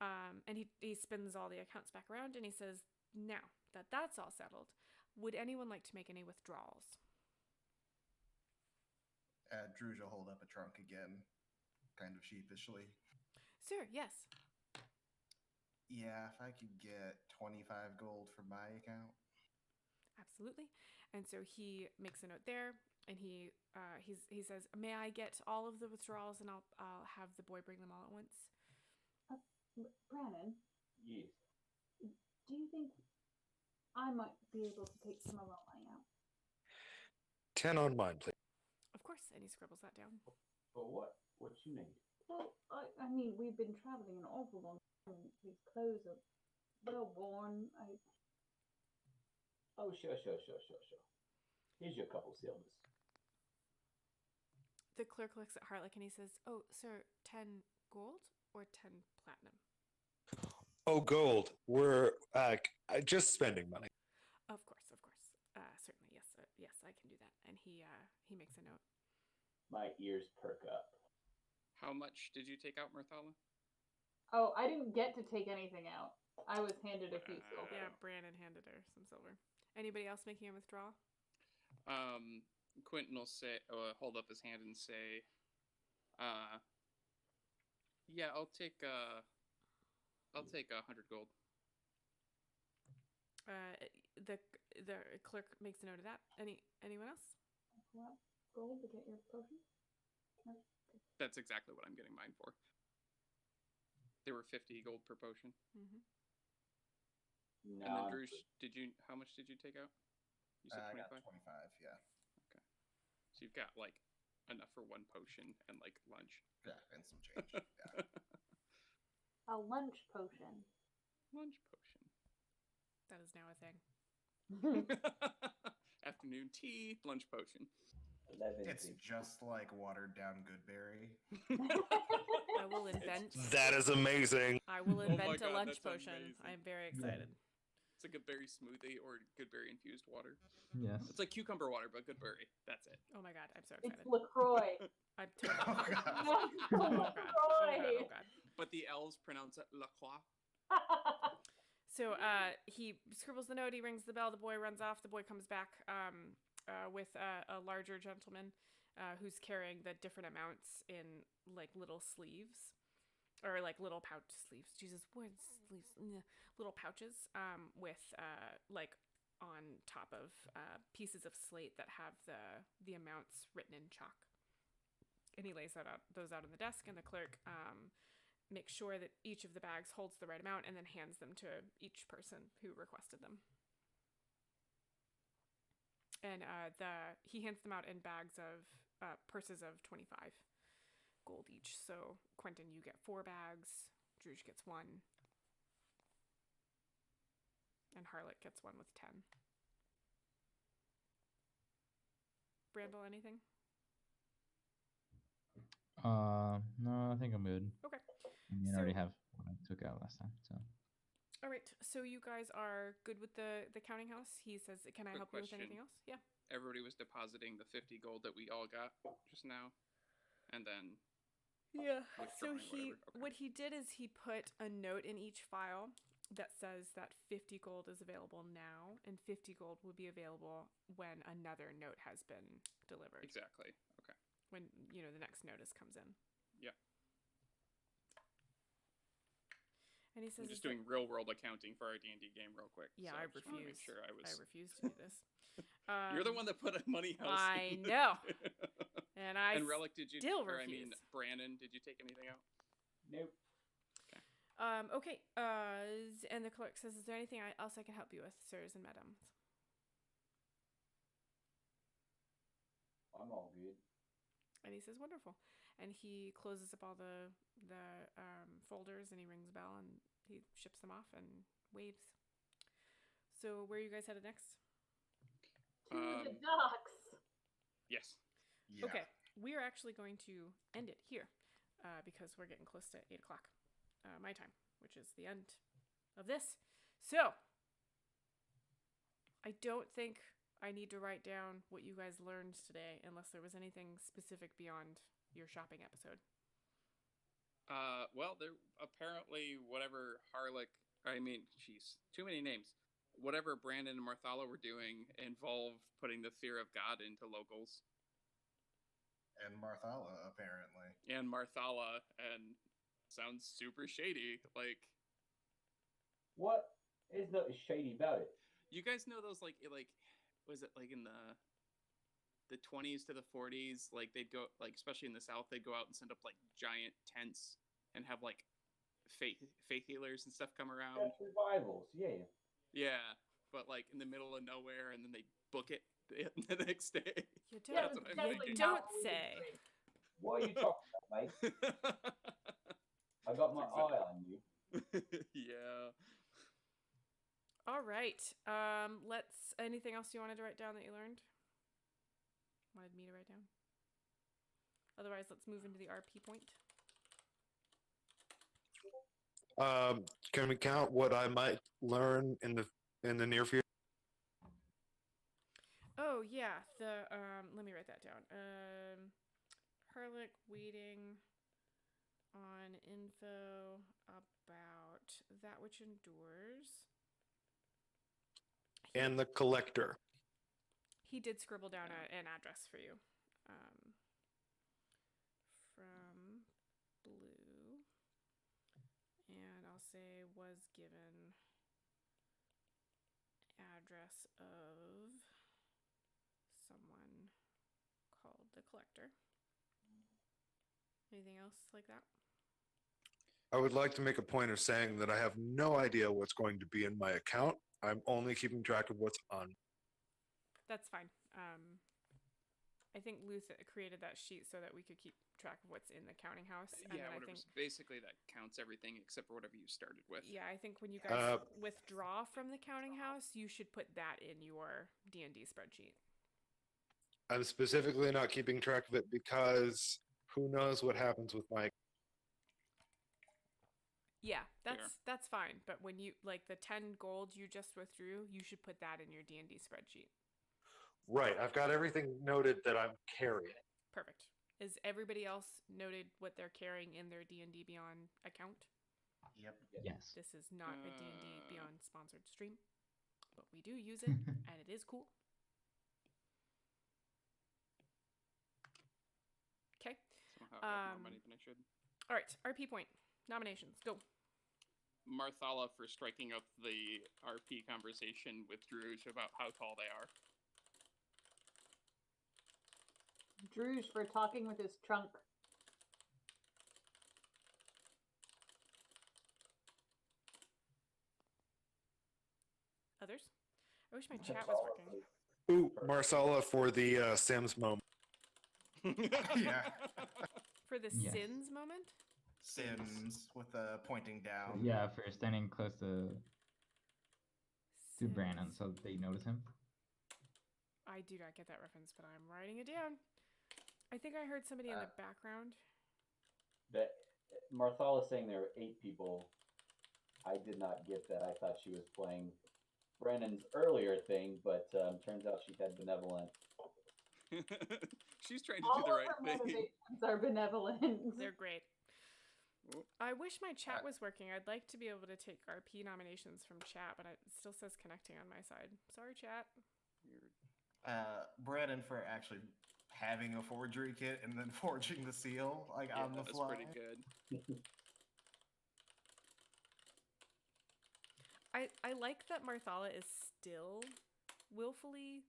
And he spins all the accounts back around, and he says, "Now that that's all settled, would anyone like to make any withdrawals?" Druzha hold up a trunk again, kind of sheepishly. "Sir, yes." Yeah, if I could get 25 gold for my account. Absolutely. And so he makes a note there, and he says, "May I get all of the withdrawals, and I'll have the boy bring them all at once." Brannon, Yes. do you think I might be able to take some of my money out? 10 on mine, please. Of course, and he scribbles that down. But what? What you need? Well, I mean, we've been traveling an awful long time. These clothes are well worn. Oh, sure. Here's your couple silvers. The clerk looks at Harlick and he says, "Oh, sir, 10 gold or 10 platinum?" Oh, gold. We're just spending money. Of course. Certainly, yes, I can do that. And he makes a note. My ears perk up. How much did you take out, Marthalla? Oh, I didn't get to take anything out. I was handed a few silver. Yeah, Brandon handed her some silver. Anybody else making a withdrawal? Quentin will say, hold up his hand and say, Yeah, I'll take 100 gold. The clerk makes a note of that. Anyone else? Well, gold to get your potion. That's exactly what I'm getting mine for. There were 50 gold per potion. Mm-hmm. No, And then I'm Drush, good. how much did you take out? You said I 25? got 25, yeah. So you've got like enough for one potion and like lunch. Yeah, and some change. Yeah. A lunch potion. Lunch potion. That is now a thing. Afternoon tea, lunch potion. 11. It's just like watered down Goodberry. I will invent. That is amazing. I will Oh my invent a God, lunch that's potion. amazing. I'm very excited. It's a good berry smoothie or good berry infused water. Yes. It's like cucumber water, but good berry. That's it. Oh my god, I'm so It's excited. LaCroix. I'm Oh, totally. God. Oh god. Oh god. Oh god. But the L's pronounce it La Croix. So he scribbles the note, he rings the bell, the boy runs off, the boy comes back with a larger gentleman who's carrying the different amounts in like little sleeves. Or like little pouch sleeves. Jesus, what sleeves? Little pouches with like on top of pieces of slate that have the amounts written in chalk. And he lays those out on the desk, and the clerk makes sure that each of the bags holds the right amount and then hands them to each person who requested them. And he hands them out in bags of purses of 25 gold each. So Quentin, you get 4 bags. Druge gets 1. And Harlot gets 1 with 10. Brandel, anything? No, I think I'm good. Okay. I mean, I already have what I took out last time, so. All right. So you guys are good with the counting house? He says, "Can I Quick help you with question. anything else?" Yeah. Everybody was depositing the 50 gold that we all got just now. And then Yeah. So withdrawing whatever. Okay. what he did is he put a note in each file that says that 50 gold is available now and 50 gold will be available when another note has been delivered. Exactly. Okay. When, the next notice comes in. Yeah. And he says, I'm just doing real world accounting for our D&D game real quick. Yeah, so I just wanna make refuse. sure I was. refuse to do this. You're the one that put a money house. I know. And I And Relic, did you? still or I mean, refuse. Brandon, did you take anything out? Nope. Okay. And the clerk says, "Is there anything else I can help you with, sirs and madams?" I'm all good. And he says, "Wonderful." And he closes up all the folders, and he rings a bell, and he ships them off and waves. So where are you guys headed next? To the docks. Yes. Yeah. Okay, we are actually going to end it here because we're getting close to 8 o'clock my time, which is the end of this. So I don't think I need to write down what you guys learned today unless there was anything specific beyond your shopping episode. Well, there apparently whatever too many names. Whatever Brandon and Marthala were doing involved putting the fear of God into locals. And Marthala, apparently. And Marthala, and sounds super shady. Like, What is not shady about it? you guys know those like was it like in the 20s to the 40s? Like they'd go, like especially in the South, they'd go out and send up like giant tents and have like faith healers and stuff come around. That's revivals, yeah. Yeah, but like in the middle of nowhere, and then they book it the next day. You Yeah, don't, That's what I'm definitely thinking. don't not what we say. drink. What are you talking about, mate? I got my eye on you. Yeah. All right. Anything else you wanted to write down that you learned? Wanted me to write down? Otherwise, let's move into the RP point. Can we count what I might learn in the near future? Oh yeah, let me write that down. Harlech waiting on info about that which endures. And the collector. He did scribble down an address for you. From say was given address of someone called the collector. Anything else like that? I would like to make a point of saying that I have no idea what's going to be in my account. I'm only keeping track of what's on. That's fine. I think Luth created that sheet so that we could keep track of what's in the counting house. And Yeah, then I whatever. think, Basically, that counts everything except for whatever you started with. yeah, I think when you guys withdraw from the counting house, you should put that in your D&D spreadsheet. I'm specifically not keeping track of it because who knows what happens with my. Yeah, Fair. that's fine. But when you like the 10 gold you just withdrew, you should put that in your D&D spreadsheet. Right, I've got everything noted that I'm carrying. Perfect. Is everybody else noted what they're carrying in their D&D Beyond account? Yep. Yes. This is not a D&D Beyond sponsored stream, but we do use it, and it is cool. Okay. Somehow I have more money than I should. All right. RP point. Nominations. Go. Marthala for striking up the RP conversation with Druge about how tall they are. Druge for talking with his trunk. Others? I wish my chat was working. Ooh, Marsala for the Sims moment. Yeah. For the Yes. sins moment? Sims with the pointing down. Yeah, for standing close to Sins. Brandon, so they notice him. I do not get that reference, but I'm writing it down. I think I heard somebody in the background. That Marthala's saying there were 8 people. I did not get that. I thought she was playing Brandon's earlier thing, but turns out she had benevolent. She's trying to All do the of right her thing. motivations are benevolent. They're great. Oh. I wish my chat was working. I'd like to be able to take RP nominations from chat, but it still says connecting on my side. Sorry, chat. Weird. Brandon for actually having a forgery kit and then forging the seal like Yeah, on the that's fly. pretty good. I like that Marthala is still willfully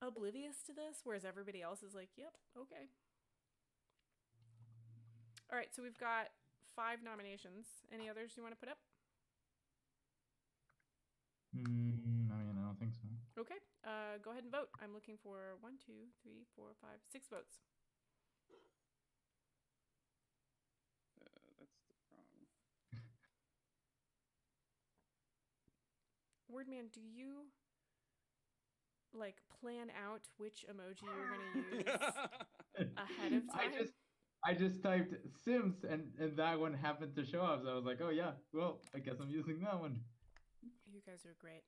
oblivious to this, whereas everybody else is like, yep, okay. All right, so we've got 5 nominations. Any others you want to put up? I mean, I don't think so. Okay, go ahead and vote. I'm looking for 1, 2, 3, 4, 5, 6 votes. That's the problem. Wordman, do you like plan out which emoji you're gonna use ahead of time? I just typed Sims and that one happened to show up, so I was like, oh yeah, well, I guess I'm using that one. You guys are great.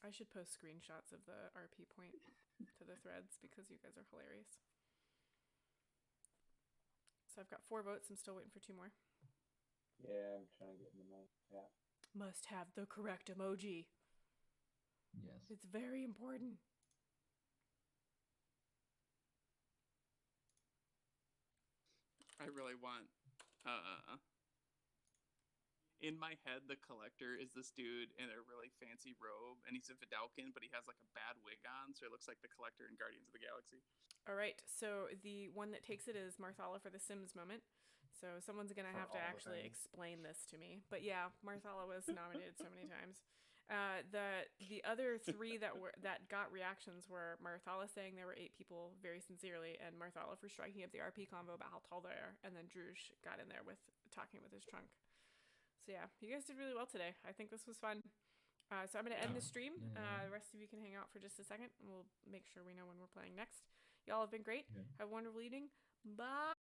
I should post screenshots of the RP point to the threads because you guys are hilarious. So I've got 4 votes. I'm still waiting for 2 more. Yeah, I'm trying to get into my app. Must have the correct emoji. Yes. It's very important. I really want. In my head, the collector is this dude in a really fancy robe, and he's a Vidalkin, but he has like a bad wig on, so it looks like the collector in Guardians of the Galaxy. All right, so the one that takes it is Marthala for the Sims moment. So someone's gonna For have to all the actually things. explain this to me. But yeah, Marthala was nominated so many times. The other 3 that got reactions were Marthala saying there were 8 people very sincerely, and Marthala for striking up the RP convo about how tall they are, and then Druge got in there with talking with his trunk. So yeah, you guys did really well today. I think this was fun. So I'm going to end the stream. Yeah. The rest of you can hang out for just a second, and we'll make sure we know when we're playing next. Y'all have been great. Yeah. Have a wonderful evening. Bye.